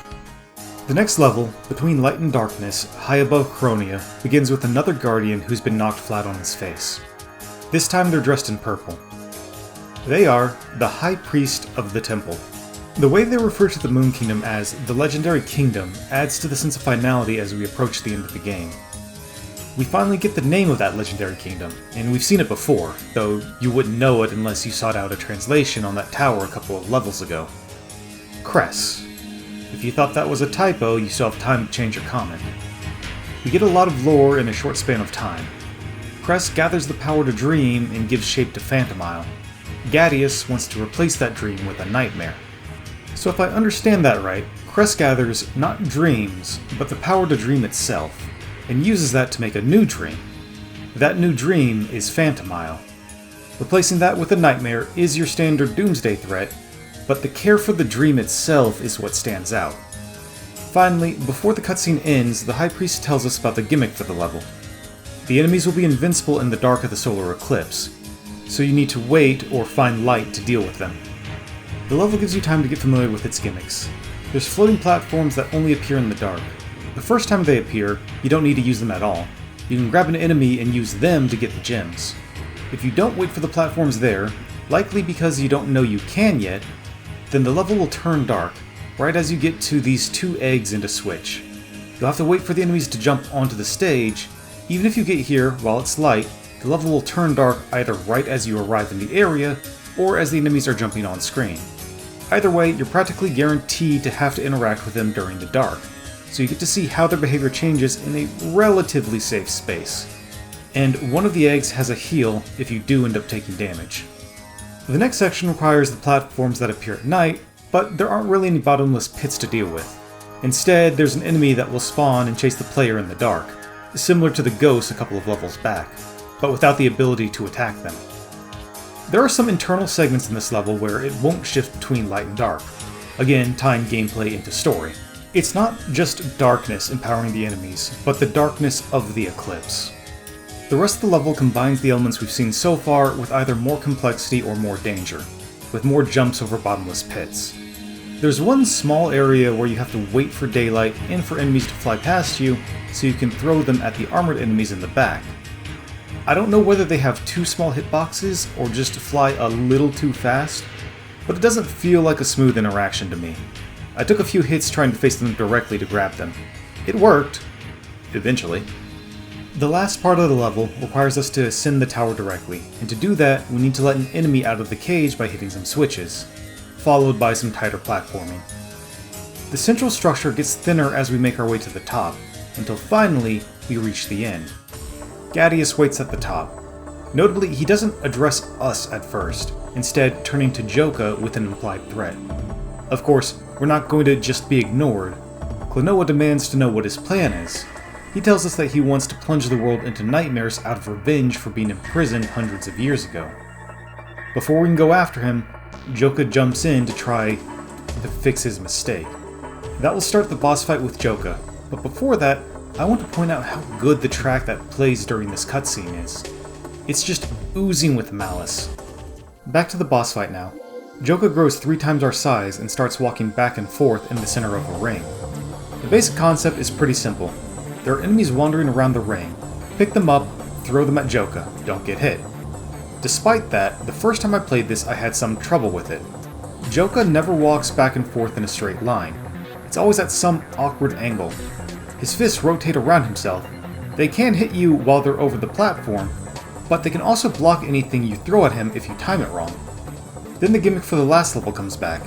[SPEAKER 1] The next level, Between Light and Darkness, high above Kronia, begins with another Guardian who's been knocked flat on his face. This time they're dressed in purple. They are the High Priest of the Temple. The way they refer to the Moon Kingdom as the Legendary Kingdom adds to the sense of finality as we approach the end of the game. We finally get the name of that Legendary Kingdom, and we've seen it before, though you wouldn't know it unless you sought out a translation on that tower a couple of levels ago. Cress. If you thought that was a typo, you still have time to change your comment. We get a lot of lore in a short span of time. Cress gathers the power to dream and gives shape to Phantomile. Gattius wants to replace that dream with a nightmare. So if I understand that right, Cress gathers not dreams, but the power to dream itself, and uses that to make a new dream. That new dream is Phantomile. Replacing that with a nightmare is your standard doomsday threat, but the care for the dream itself is what stands out. Finally, before the cutscene ends, the High Priest tells us about the gimmick for the level. The enemies will be invincible in the dark of the solar eclipse, so you need to wait or find light to deal with them. The level gives you time to get familiar with its gimmicks. There's floating platforms that only appear in the dark. The first time they appear, you don't need to use them at all. You can grab an enemy and use them to get the gems. If you don't wait for the platforms there, likely because you don't know you can yet, then the level will turn dark, right as you get to these two eggs and a switch. You'll have to wait for the enemies to jump onto the stage. Even if you get here while it's light, the level will turn dark either right as you arrive in the area, or as the enemies are jumping on screen. Either way, you're practically guaranteed to have to interact with them during the dark, so you get to see how their behavior changes in a relatively safe space. And one of the eggs has a heal if you do end up taking damage. The next section requires the platforms that appear at night, but there aren't really any bottomless pits to deal with. Instead, there's an enemy that will spawn and chase the player in the dark, similar to the ghosts a couple of levels back, but without the ability to attack them. There are some internal segments in this level where it won't shift between light and dark, again tying gameplay into story. It's not just darkness empowering the enemies, but the darkness of the eclipse. The rest of the level combines the elements we've seen so far with either more complexity or more danger, with more jumps over bottomless pits. There's one small area where you have to wait for daylight and for enemies to fly past you so you can throw them at the armored enemies in the back. I don't know whether they have too small hitboxes or just fly a little too fast, but it doesn't feel like a smooth interaction to me. I took a few hits trying to face them directly to grab them. It worked, eventually. The last part of the level requires us to ascend the tower directly, and to do that, we need to let an enemy out of the cage by hitting some switches, followed by some tighter platforming. The central structure gets thinner as we make our way to the top, until finally we reach the end. Gattius waits at the top. Notably, he doesn't address us at first, instead turning to Joka with an implied threat. Of course, we're not going to just be ignored. Klonoa demands to know what his plan is. He tells us that he wants to plunge the world into nightmares out of revenge for being imprisoned hundreds of years ago. Before we can go after him, Joka jumps in to try to fix his mistake. That will start the boss fight with Joka, but before that, I want to point out how good the track that plays during this cutscene is. It's just oozing with malice. Back to the boss fight now. Joka grows 3 times our size and starts walking back and forth in the center of a ring. The basic concept is pretty simple. There are enemies wandering around the ring. Pick them up, throw them at Joka, don't get hit. Despite that, the first time I played this I had some trouble with it. Joka never walks back and forth in a straight line. It's always at some awkward angle. His fists rotate around himself. They can hit you while they're over the platform, but they can also block anything you throw at him if you time it wrong. Then the gimmick for the last level comes back.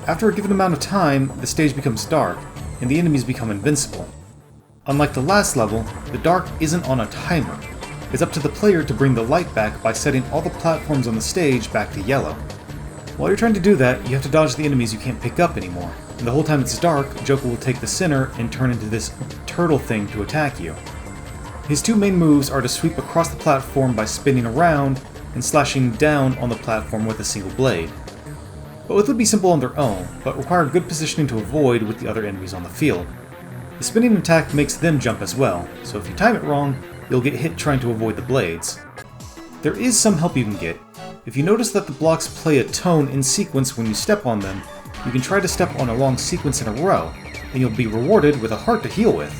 [SPEAKER 1] After a given amount of time, the stage becomes dark, and the enemies become invincible. Unlike the last level, the dark isn't on a timer. It's up to the player to bring the light back by setting all the platforms on the stage back to yellow. While you're trying to do that, you have to dodge the enemies you can't pick up anymore. And the whole time it's dark, Joka will take the center and turn into this turtle thing to attack you. His 2 main moves are to sweep across the platform by spinning around and slashing down on the platform with a single blade. Both would be simple on their own, but require good positioning to avoid with the other enemies on the field. The spinning attack makes them jump as well, so if you time it wrong, you'll get hit trying to avoid the blades. There is some help you can get. If you notice that the blocks play a tone in sequence when you step on them, you can try to step on a long sequence in a row, and you'll be rewarded with a heart to heal with.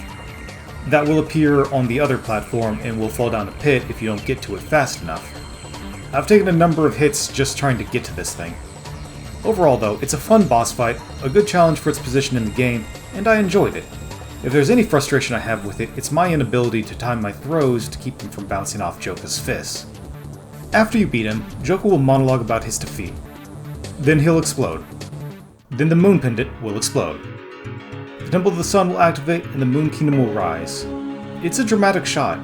[SPEAKER 1] That will appear on the other platform and will fall down a pit if you don't get to it fast enough. I've taken a number of hits just trying to get to this thing. Overall though, it's a fun boss fight, a good challenge for its position in the game, and I enjoyed it. If there's any frustration I have with it, it's my inability to time my throws to keep them from bouncing off Joka's fists. After you beat him, Joka will monologue about his defeat. Then he'll explode. Then the Moon Pendant will explode. The Temple of the Sun will activate and the Moon Kingdom will rise. It's a dramatic shot.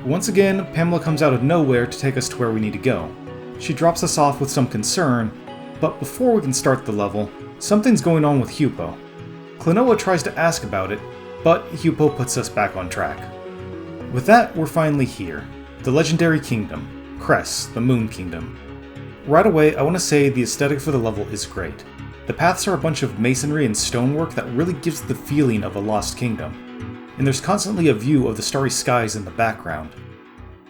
[SPEAKER 1] Once again, Pamela comes out of nowhere to take us to where we need to go. She drops us off with some concern, but before we can start the level, something's going on with Hupo. Klonoa tries to ask about it, but Hupo puts us back on track. With that, we're finally here. The legendary kingdom, Cress, the Moon Kingdom. Right away, I want to say the aesthetic for the level is great. The paths are a bunch of masonry and stonework that really gives the feeling of a lost kingdom, and there's constantly a view of the starry skies in the background.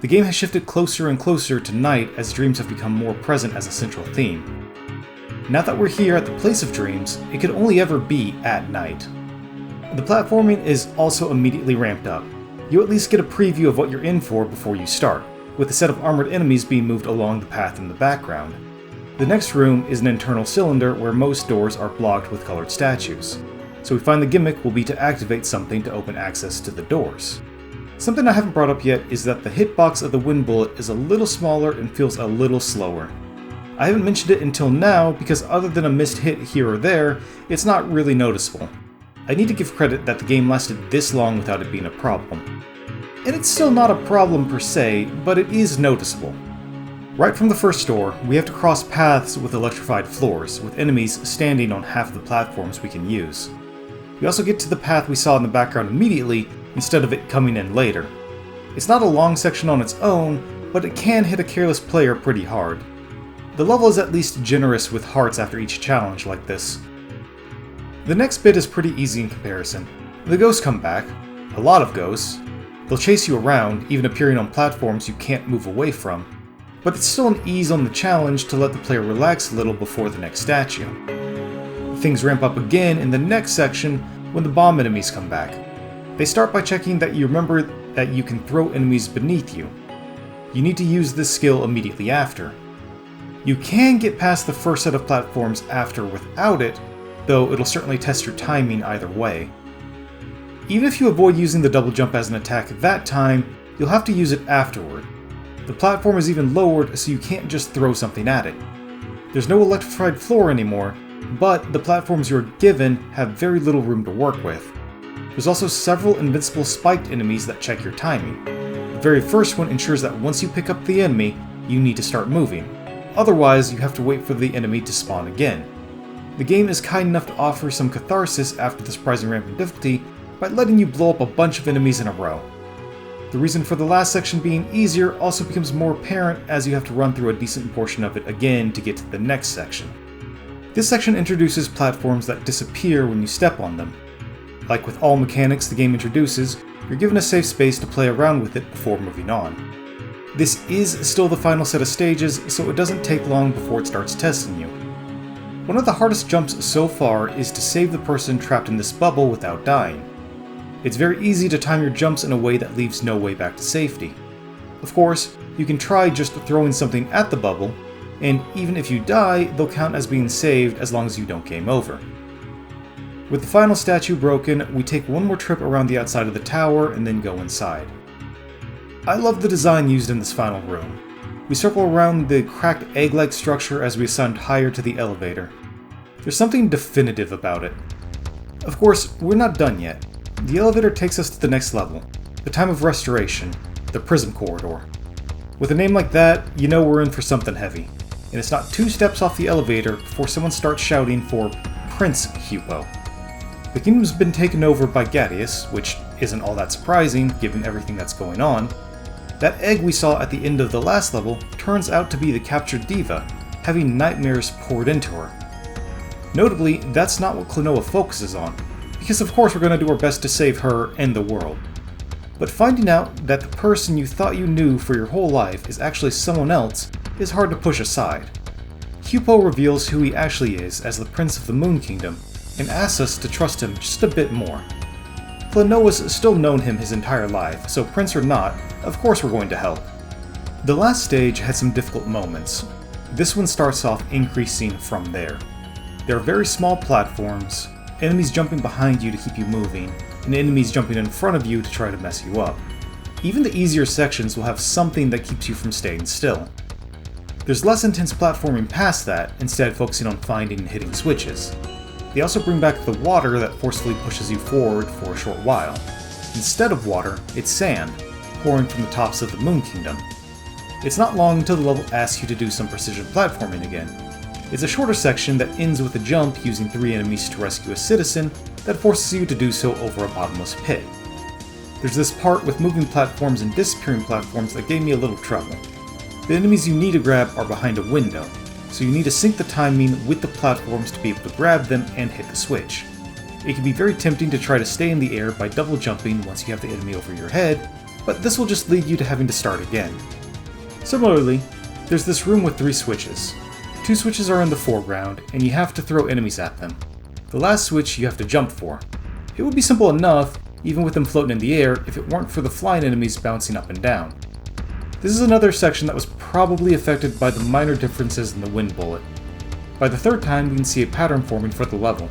[SPEAKER 1] The game has shifted closer and closer to night as dreams have become more present as a central theme. Now that we're here at the place of dreams, it could only ever be at night. The platforming is also immediately ramped up. You at least get a preview of what you're in for before you start, with a set of armored enemies being moved along the path in the background. The next room is an internal cylinder where most doors are blocked with colored statues, so we find the gimmick will be to activate something to open access to the doors. Something I haven't brought up yet is that the hitbox of the wind bullet is a little smaller and feels a little slower. I haven't mentioned it until now because other than a missed hit here or there, it's not really noticeable. I need to give credit that the game lasted this long without it being a problem. And it's still not a problem per se, but it is noticeable. Right from the first door, we have to cross paths with electrified floors, with enemies standing on half of the platforms we can use. We also get to the path we saw in the background immediately, instead of it coming in later. It's not a long section on its own, but it can hit a careless player pretty hard. The level is at least generous with hearts after each challenge like this. The next bit is pretty easy in comparison. The ghosts come back, a lot of ghosts. They'll chase you around, even appearing on platforms you can't move away from. But it's still an ease on the challenge to let the player relax a little before the next statue. Things ramp up again in the next section when the bomb enemies come back. They start by checking that you remember that you can throw enemies beneath you. You need to use this skill immediately after. You can get past the first set of platforms after without it, though it'll certainly test your timing either way. Even if you avoid using the double jump as an attack at that time, you'll have to use it afterward. The platform is even lowered so you can't just throw something at it. There's no electrified floor anymore, but the platforms you're given have very little room to work with. There's also several invincible spiked enemies that check your timing. The very first one ensures that once you pick up the enemy, you need to start moving. Otherwise, you have to wait for the enemy to spawn again. The game is kind enough to offer some catharsis after the surprising ramp in difficulty by letting you blow up a bunch of enemies in a row. The reason for the last section being easier also becomes more apparent as you have to run through a decent portion of it again to get to the next section. This section introduces platforms that disappear when you step on them. Like with all mechanics the game introduces, you're given a safe space to play around with it before moving on. This is still the final set of stages, so it doesn't take long before it starts testing you. One of the hardest jumps so far is to save the person trapped in this bubble without dying. It's very easy to time your jumps in a way that leaves no way back to safety. Of course, you can try just throwing something at the bubble, and even if you die, they'll count as being saved as long as you don't game over. With the final statue broken, we take one more trip around the outside of the tower and then go inside. I love the design used in this final room. We circle around the cracked egg-like structure as we ascend higher to the elevator. There's something definitive about it. Of course, we're not done yet. The elevator takes us to the next level, the time of restoration, the Prism Corridor. With a name like that, you know we're in for something heavy, and it's not 2 steps off the elevator before someone starts shouting for Prince Hupo. The kingdom's been taken over by Gattius, which isn't all that surprising given everything that's going on. That egg we saw at the end of the last level turns out to be the captured diva, having nightmares poured into her. Notably, that's not what Klonoa focuses on, because of course we're going to do our best to save her and the world. But finding out that the person you thought you knew for your whole life is actually someone else is hard to push aside. Hupo reveals who he actually is as the Prince of the Moon Kingdom, and asks us to trust him just a bit more. Klonoa's still known him his entire life, so Prince or not, of course we're going to help. The last stage had some difficult moments. This one starts off increasing from there. There are very small platforms, enemies jumping behind you to keep you moving, and enemies jumping in front of you to try to mess you up. Even the easier sections will have something that keeps you from staying still. There's less intense platforming past that, instead focusing on finding and hitting switches. They also bring back the water that forcefully pushes you forward for a short while. Instead of water, it's sand, pouring from the tops of the Moon Kingdom. It's not long until the level asks you to do some precision platforming again. It's a shorter section that ends with a jump using 3 enemies to rescue a citizen that forces you to do so over a bottomless pit. There's this part with moving platforms and disappearing platforms that gave me a little trouble. The enemies you need to grab are behind a window, so you need to sync the timing with the platforms to be able to grab them and hit the switch. It can be very tempting to try to stay in the air by double jumping once you have the enemy over your head, but this will just lead you to having to start again. Similarly, there's this room with 3 switches. 2 switches are in the foreground, and you have to throw enemies at them. The last switch you have to jump for. It would be simple enough, even with them floating in the air, if it weren't for the flying enemies bouncing up and down. This is another section that was probably affected by the minor differences in the wind bullet. By the 3rd time, we can see a pattern forming for the level.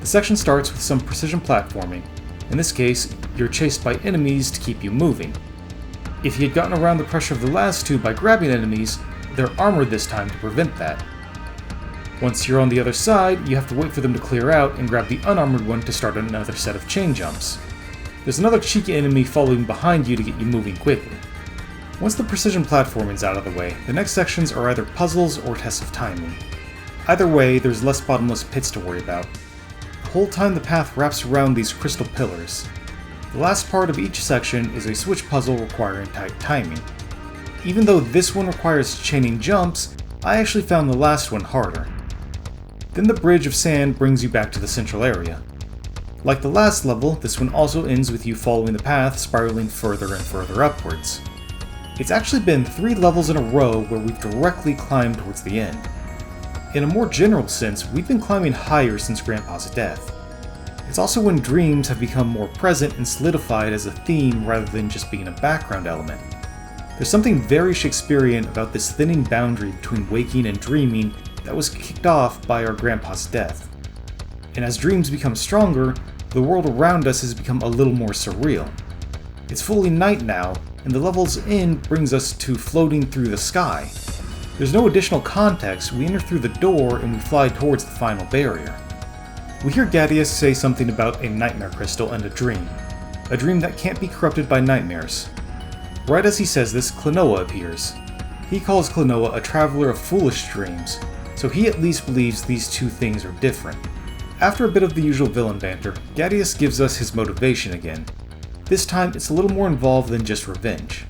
[SPEAKER 1] The section starts with some precision platforming. In this case, you're chased by enemies to keep you moving. If you had gotten around the pressure of the last 2 by grabbing enemies, they're armored this time to prevent that. Once you're on the other side, you have to wait for them to clear out and grab the unarmored one to start another set of chain jumps. There's another cheeky enemy following behind you to get you moving quickly. Once the precision platforming's out of the way, the next sections are either puzzles or tests of timing. Either way, there's less bottomless pits to worry about. The whole time the path wraps around these crystal pillars. The last part of each section is a switch puzzle requiring tight timing. Even though this one requires chaining jumps, I actually found the last one harder. Then the bridge of sand brings you back to the central area. Like the last level, this one also ends with you following the path, spiraling further and further upwards. It's actually been 3 levels in a row where we've directly climbed towards the end. In a more general sense, we've been climbing higher since Grandpa's death. It's also when dreams have become more present and solidified as a theme rather than just being a background element. There's something very Shakespearean about this thinning boundary between waking and dreaming that was kicked off by our Grandpa's death. And as dreams become stronger, the world around us has become a little more surreal. It's fully night now, and the level's end brings us to floating through the sky. There's no additional context, we enter through the door and we fly towards the final barrier. We hear Gattius say something about a nightmare crystal and a dream that can't be corrupted by nightmares. Right as he says this, Klonoa appears. He calls Klonoa a traveler of foolish dreams, so he at least believes these 2 things are different. After a bit of the usual villain banter, Gattius gives us his motivation again. This time it's a little more involved than just revenge.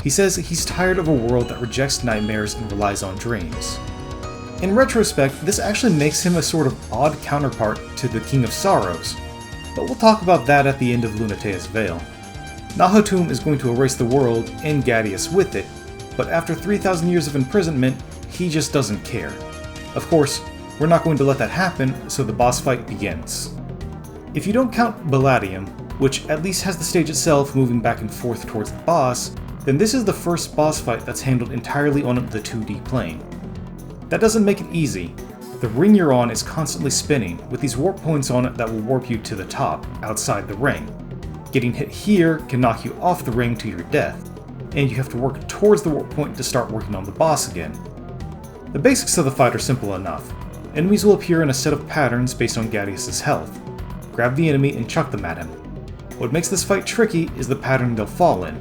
[SPEAKER 1] He says he's tired of a world that rejects nightmares and relies on dreams. In retrospect, this actually makes him a sort of odd counterpart to the King of Sorrows, but we'll talk about that at the end of Lunatea's Veil. Nahatum is going to erase the world, and Ghadius with it, but after 3,000 years of imprisonment, he just doesn't care. Of course, we're not going to let that happen, so the boss fight begins. If you don't count Balladium, which at least has the stage itself moving back and forth towards the boss, then this is the first boss fight that's handled entirely on the 2D plane. That doesn't make it easy. The ring you're on is constantly spinning, with these warp points on it that will warp you to the top, outside the ring. Getting hit here can knock you off the ring to your death, and you have to work towards the warp point to start working on the boss again. The basics of the fight are simple enough. Enemies will appear in a set of patterns based on Ghadius' health. Grab the enemy and chuck them at him. What makes this fight tricky is the pattern they'll fall in.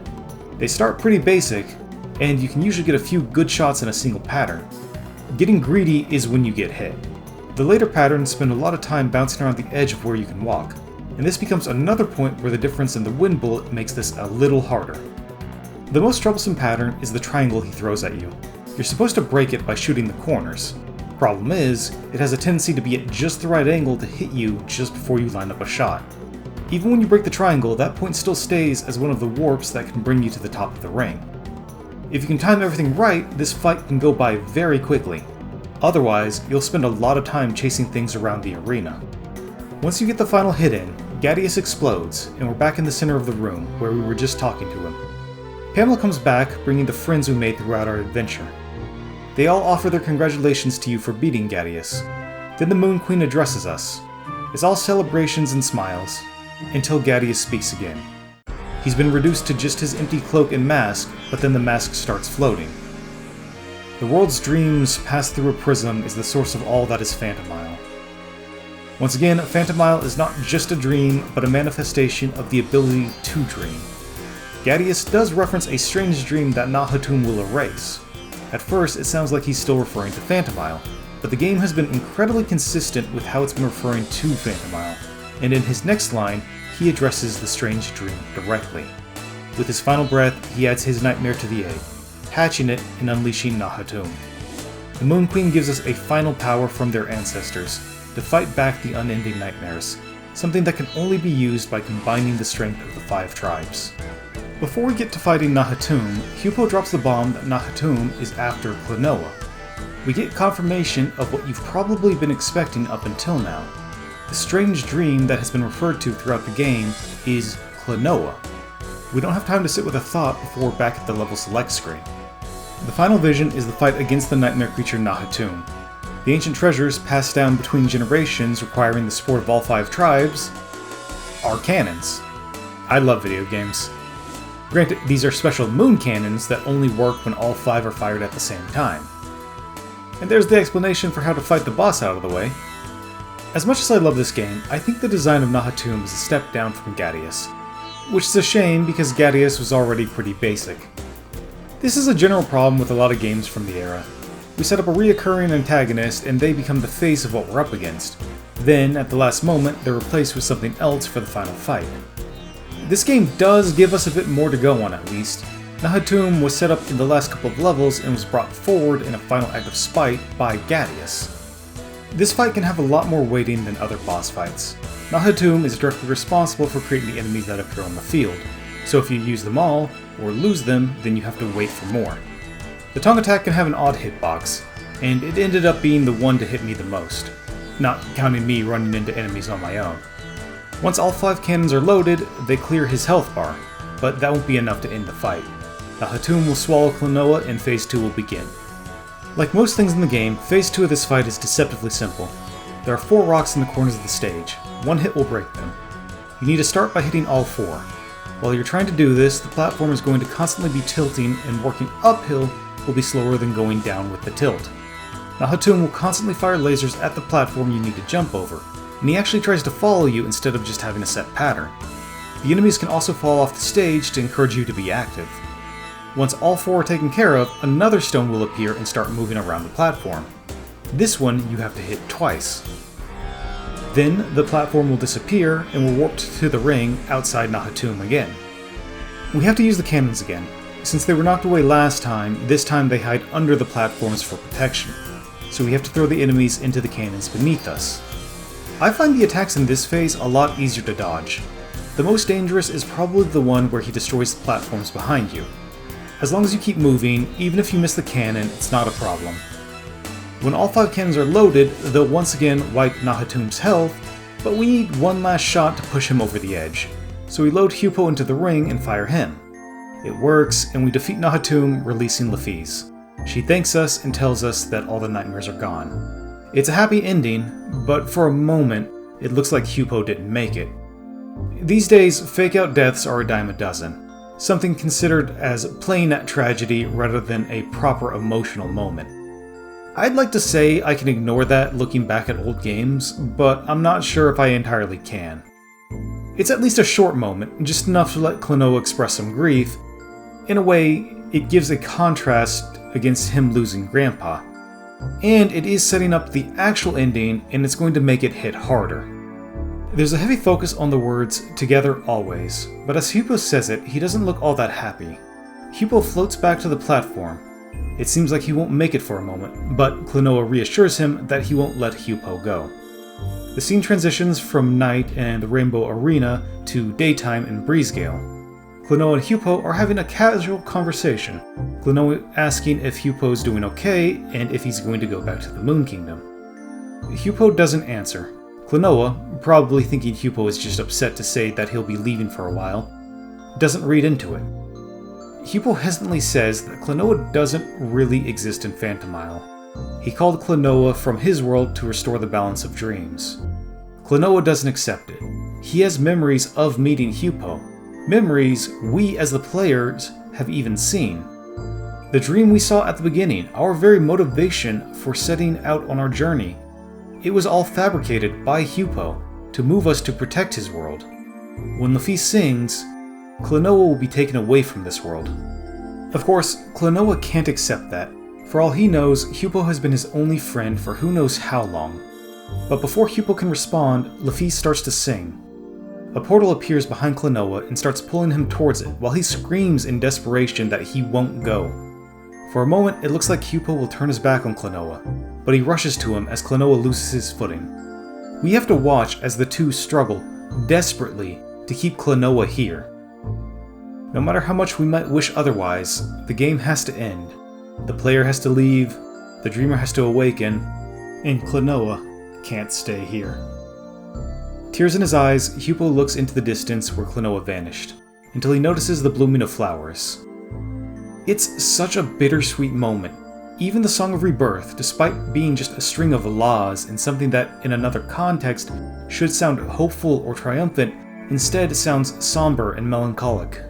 [SPEAKER 1] They start pretty basic, and you can usually get a few good shots in a single pattern. Getting greedy is when you get hit. The later patterns spend a lot of time bouncing around the edge of where you can walk, and this becomes another point where the difference in the wind bullet makes this a little harder. The most troublesome pattern is the triangle he throws at you. You're supposed to break it by shooting the corners. Problem is, it has a tendency to be at just the right angle to hit you just before you line up a shot. Even when you break the triangle, that point still stays as one of the warps that can bring you to the top of the ring. If you can time everything right, this fight can go by very quickly. Otherwise, you'll spend a lot of time chasing things around the arena. Once you get the final hit in, Ghadius explodes, and we're back in the center of the room, where we were just talking to him. Pamela comes back, bringing the friends we made throughout our adventure. They all offer their congratulations to you for beating Ghadius. Then the Moon Queen addresses us. It's all celebrations and smiles, until Ghadius speaks again. He's been reduced to just his empty cloak and mask, but then the mask starts floating. The world's dreams passed through a prism is the source of all that is Phantomile. Once again, Phantomile is not just a dream, but a manifestation of the ability to dream. Ghadius does reference a strange dream that Nahatum will erase. At first, it sounds like he's still referring to Phantomile, but the game has been incredibly consistent with how it's been referring to Phantomile, and in his next line, he addresses the strange dream directly. With his final breath, he adds his nightmare to the egg, hatching it and unleashing Nahatum. The Moon Queen gives us a final power from their ancestors to fight back the unending nightmares, something that can only be used by combining the strength of the 5 tribes. Before we get to fighting Nahatum, Hupo drops the bomb that Nahatum is after Klonoa. We get confirmation of what you've probably been expecting up until now. The strange dream that has been referred to throughout the game is Klonoa. We don't have time to sit with a thought before we're back at the level select screen. The final vision is the fight against the nightmare creature Nahatum. The ancient treasures passed down between generations requiring the support of all 5 tribes are cannons. I love video games. Granted, these are special moon cannons that only work when all 5 are fired at the same time. And there's the explanation for how to fight the boss out of the way. As much as I love this game, I think the design of Nahatum is a step down from Ghadius, which is a shame because Ghadius was already pretty basic. This is a general problem with a lot of games from the era. We set up a reoccurring antagonist and they become the face of what we're up against. Then, at the last moment, they're replaced with something else for the final fight. This game does give us a bit more to go on at least. Nahatum was set up in the last couple of levels and was brought forward in a final act of spite by Ghadius. This fight can have a lot more weighting than other boss fights. Nahatum is directly responsible for creating the enemies that appear on the field, so if you use them all, or lose them, then you have to wait for more. The tongue attack can have an odd hitbox, and it ended up being the one to hit me the most, not counting me running into enemies on my own. Once all 5 cannons are loaded, they clear his health bar, but that won't be enough to end the fight. Nahatum will swallow Klonoa and Phase 2 will begin. Like most things in the game, Phase 2 of this fight is deceptively simple. There are 4 rocks in the corners of the stage. One hit will break them. You need to start by hitting all 4. While you're trying to do this, the platform is going to constantly be tilting, and working uphill will be slower than going down with the tilt. Nahatum will constantly fire lasers at the platform you need to jump over, and he actually tries to follow you instead of just having a set pattern. The enemies can also fall off the stage to encourage you to be active. Once all 4 are taken care of, another stone will appear and start moving around the platform. This one you have to hit twice. Then the platform will disappear and will warp to the ring outside Nahatum again. We have to use the cannons again. Since they were knocked away last time, this time they hide under the platforms for protection. so we have to throw the enemies into the cannons beneath us. I find the attacks in this phase a lot easier to dodge. The most dangerous is probably the one where he destroys the platforms behind you. As long as you keep moving, even if you miss the cannon, it's not a problem. When all 5 cannons are loaded, they'll once again wipe Nahatum's health, but we need one last shot to push him over the edge. So we load Hupo into the ring and fire him. It works, and we defeat Nahatum, releasing Lafiz. She thanks us and tells us that all the nightmares are gone. It's a happy ending, but for a moment, it looks like Hupo didn't make it. These days, fake-out deaths are a dime a dozen. Something considered as playing at tragedy rather than a proper emotional moment. I'd like to say I can ignore that looking back at old games, but I'm not sure if I entirely can. It's at least a short moment, just enough to let Klonoa express some grief. In a way, it gives a contrast against him losing Grandpa. And it is setting up the actual ending, and it's going to make it hit harder. There's a heavy focus on the words, "together always," but as Hupo says it, he doesn't look all that happy. Hupo floats back to the platform. It seems like he won't make it for a moment, but Klonoa reassures him that he won't let Hupo go. The scene transitions from night and the Rainbow Arena to daytime in Breezegale. Klonoa and Hupo are having a casual conversation, Klonoa asking if Hupo's doing okay and if he's going to go back to the Moon Kingdom. Hupo doesn't answer. Klonoa, probably thinking Hupo is just upset to say that he'll be leaving for a while, doesn't read into it. Hupo hesitantly says that Klonoa doesn't really exist in Phantomile. He called Klonoa from his world to restore the balance of dreams. Klonoa doesn't accept it. He has memories of meeting Hupo, memories we as the players have even seen. The dream we saw at the beginning, our very motivation for setting out on our journey, it was all fabricated by Hupo to move us to protect his world. When Lafiz sings, Klonoa will be taken away from this world. Of course, Klonoa can't accept that. For all he knows, Hupo has been his only friend for who knows how long. But before Hupo can respond, Lafiz starts to sing. A portal appears behind Klonoa and starts pulling him towards it, while he screams in desperation that he won't go. For a moment, it looks like Hupo will turn his back on Klonoa, but he rushes to him as Klonoa loses his footing. We have to watch as the two struggle, desperately, to keep Klonoa here. No matter how much we might wish otherwise, the game has to end. The player has to leave, the dreamer has to awaken, and Klonoa can't stay here. Tears in his eyes, Hupo looks into the distance where Klonoa vanished, until he notices the blooming of flowers. It's such a bittersweet moment. Even the Song of Rebirth, despite being just a string of laws and something that in another context should sound hopeful or triumphant, instead sounds somber and melancholic.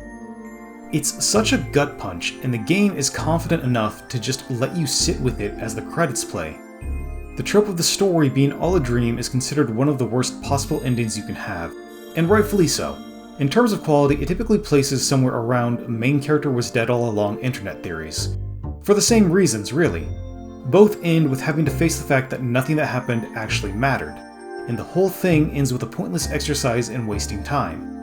[SPEAKER 1] It's such a gut punch, and the game is confident enough to just let you sit with it as the credits play. The trope of the story being all a dream is considered one of the worst possible endings you can have, and rightfully so. In terms of quality, it typically places somewhere around main character was dead all along internet theories. For the same reasons, really. Both end with having to face the fact that nothing that happened actually mattered, and the whole thing ends with a pointless exercise in wasting time.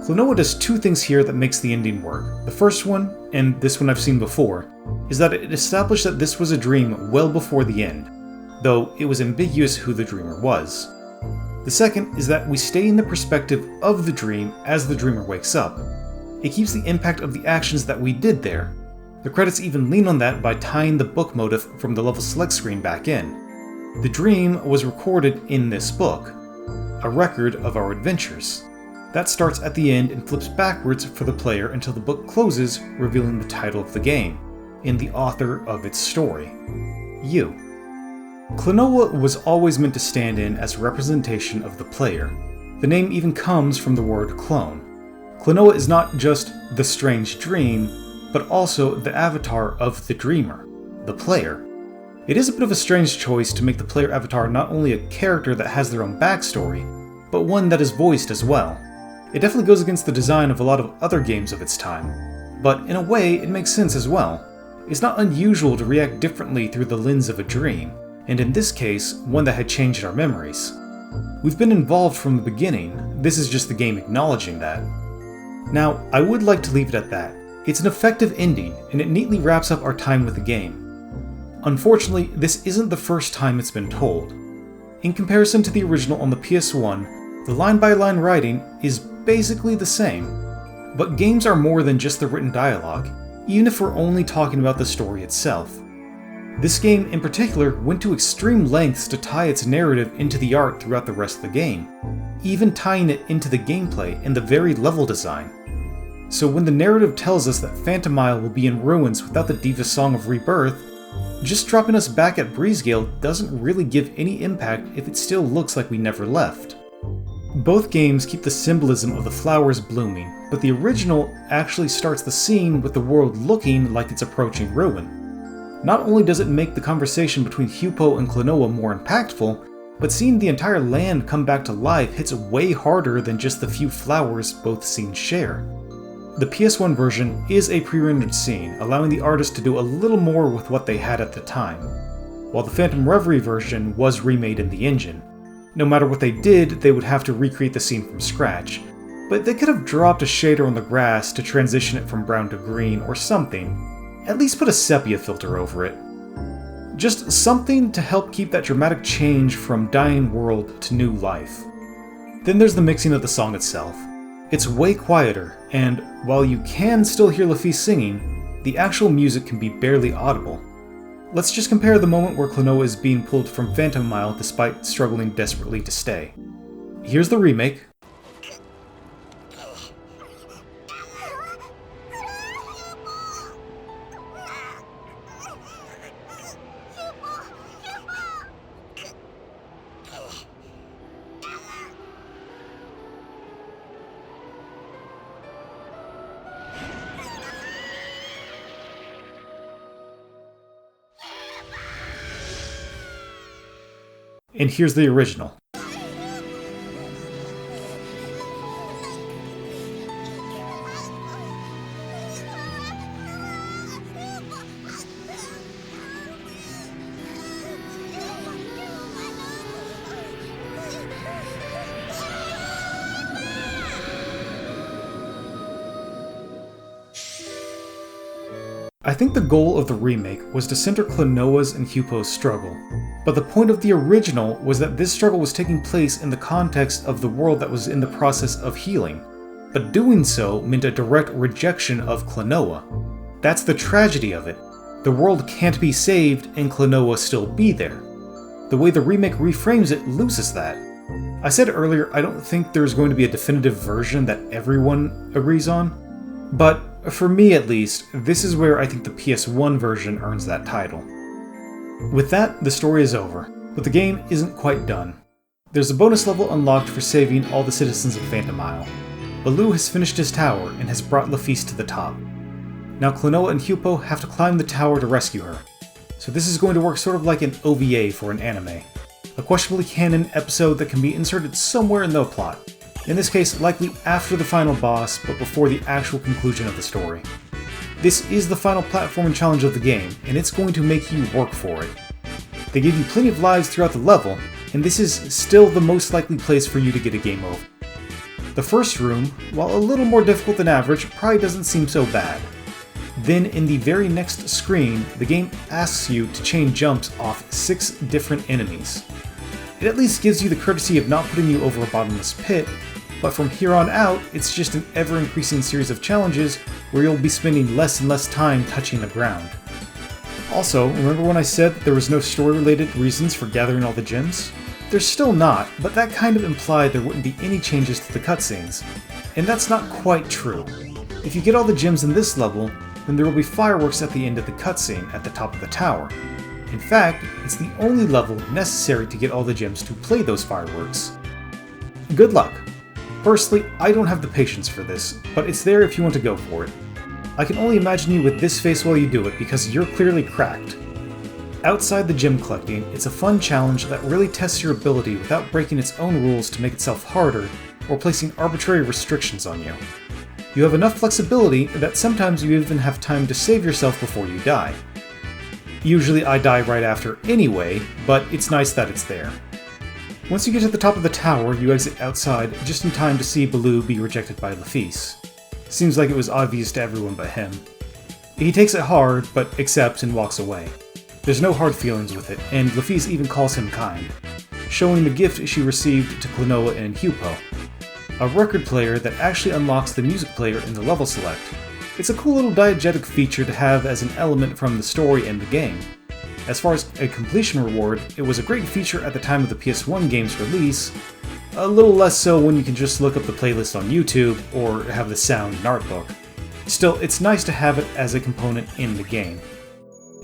[SPEAKER 1] Klonoa does two things here that makes the ending work. The first one, and this one I've seen before, is that it established that this was a dream well before the end, though it was ambiguous who the dreamer was. The second is that we stay in the perspective of the dream as the dreamer wakes up. It keeps the impact of the actions that we did there. The credits even lean on that by tying the book motif from the level select screen back in. The dream was recorded in this book, a record of our adventures. That starts at the end and flips backwards for the player until the book closes, revealing the title of the game, and the author of its story. You. Klonoa was always meant to stand in as a representation of the player. The name even comes from the word clone. Klonoa is not just the strange dream, but also the avatar of the dreamer, the player. It is a bit of a strange choice to make the player avatar not only a character that has their own backstory, but one that is voiced as well. It definitely goes against the design of a lot of other games of its time, but in a way it makes sense as well. It's not unusual to react differently through the lens of a dream, and in this case, one that had changed our memories. We've been involved from the beginning, this is just the game acknowledging that. Now, I would like to leave it at that. It's an effective ending, and it neatly wraps up our time with the game. Unfortunately, this isn't the first time it's been told. In comparison to the original on the PS1, the line-by-line writing is basically the same. But games are more than just the written dialogue, even if we're only talking about the story itself. This game in particular went to extreme lengths to tie its narrative into the art throughout the rest of the game, even tying it into the gameplay and the very level design. So when the narrative tells us that Phantomile will be in ruins without the Diva's Song of Rebirth, just dropping us back at Breezegale doesn't really give any impact if it still looks like we never left. Both games keep the symbolism of the flowers blooming, but the original actually starts the scene with the world looking like it's approaching ruin. Not only does it make the conversation between Hupo and Klonoa more impactful, but seeing the entire land come back to life hits way harder than just the few flowers both scenes share. The PS1 version is a pre-rendered scene, allowing the artist to do a little more with what they had at the time, while the Phantom Reverie version was remade in the engine. No matter what they did, they would have to recreate the scene from scratch, but they could have dropped a shader on the grass to transition it from brown to green or something. At least put a sepia filter over it. Just something to help keep that dramatic change from dying world to new life. Then there's the mixing of the song itself. It's way quieter, and while you can still hear Lafitte singing, the actual music can be barely audible. Let's just compare the moment where Klonoa is being pulled from Phantomile despite struggling desperately to stay. Here's the remake. And here's the original. I think the goal of the remake was to center Klonoa's and Hupo's struggle, but the point of the original was that this struggle was taking place in the context of the world that was in the process of healing, but doing so meant a direct rejection of Klonoa. That's the tragedy of it. The world can't be saved and Klonoa still be there. The way the remake reframes it loses that. I said earlier I don't think there's going to be a definitive version that everyone agrees on, but for me at least, this is where I think the PS1 version earns that title. With that, the story is over, but the game isn't quite done. There's a bonus level unlocked for saving all the citizens of Phantomile. Baloo has finished his tower and has brought Lafitte to the top. Now Klonoa and Hupo have to climb the tower to rescue her. So this is going to work sort of like an OVA for an anime. A questionably canon episode that can be inserted somewhere in the plot. In this case, likely after the final boss, but before the actual conclusion of the story. This is the final platforming challenge of the game, and it's going to make you work for it. They give you plenty of lives throughout the level, and this is still the most likely place for you to get a game over. The first room, while a little more difficult than average, probably doesn't seem so bad. Then in the very next screen, the game asks you to chain jumps off 6 different enemies. It at least gives you the courtesy of not putting you over a bottomless pit, but from here on out, it's just an ever-increasing series of challenges where you'll be spending less and less time touching the ground. Also, remember when I said that there was no story-related reasons for gathering all the gems? There's still not, but that kind of implied there wouldn't be any changes to the cutscenes. And that's not quite true. If you get all the gems in this level, then there will be fireworks at the end of the cutscene at the top of the tower. In fact, it's the only level necessary to get all the gems to play those fireworks. Good luck! Personally, I don't have the patience for this, but it's there if you want to go for it. I can only imagine you with this face while you do it because you're clearly cracked. Outside the gem collecting, it's a fun challenge that really tests your ability without breaking its own rules to make itself harder or placing arbitrary restrictions on you. You have enough flexibility that sometimes you even have time to save yourself before you die. Usually I die right after anyway, but it's nice that it's there. Once you get to the top of the tower, you exit outside just in time to see Baloo be rejected by Lafitte. Seems like it was obvious to everyone but him. He takes it hard, but accepts and walks away. There's no hard feelings with it, and Lafitte even calls him kind, showing the gift she received to Klonoa and Hupo, a record player that actually unlocks the music player in the level select. It's a cool little diegetic feature to have as an element from the story and the game. As far as a completion reward, it was a great feature at the time of the PS1 game's release, a little less so when you can just look up the playlist on YouTube or have the sound in art book. Still, it's nice to have it as a component in the game.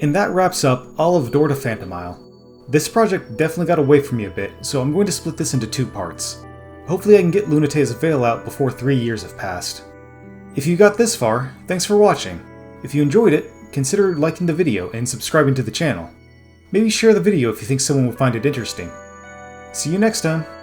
[SPEAKER 1] And that wraps up all of Door to Phantomile. This project definitely got away from me a bit, so I'm going to split this into 2 parts. Hopefully I can get Lunate's Veil out before 3 years have passed. If you got this far, thanks for watching. If you enjoyed it, consider liking the video and subscribing to the channel. Maybe share the video if you think someone would find it interesting. See you next time!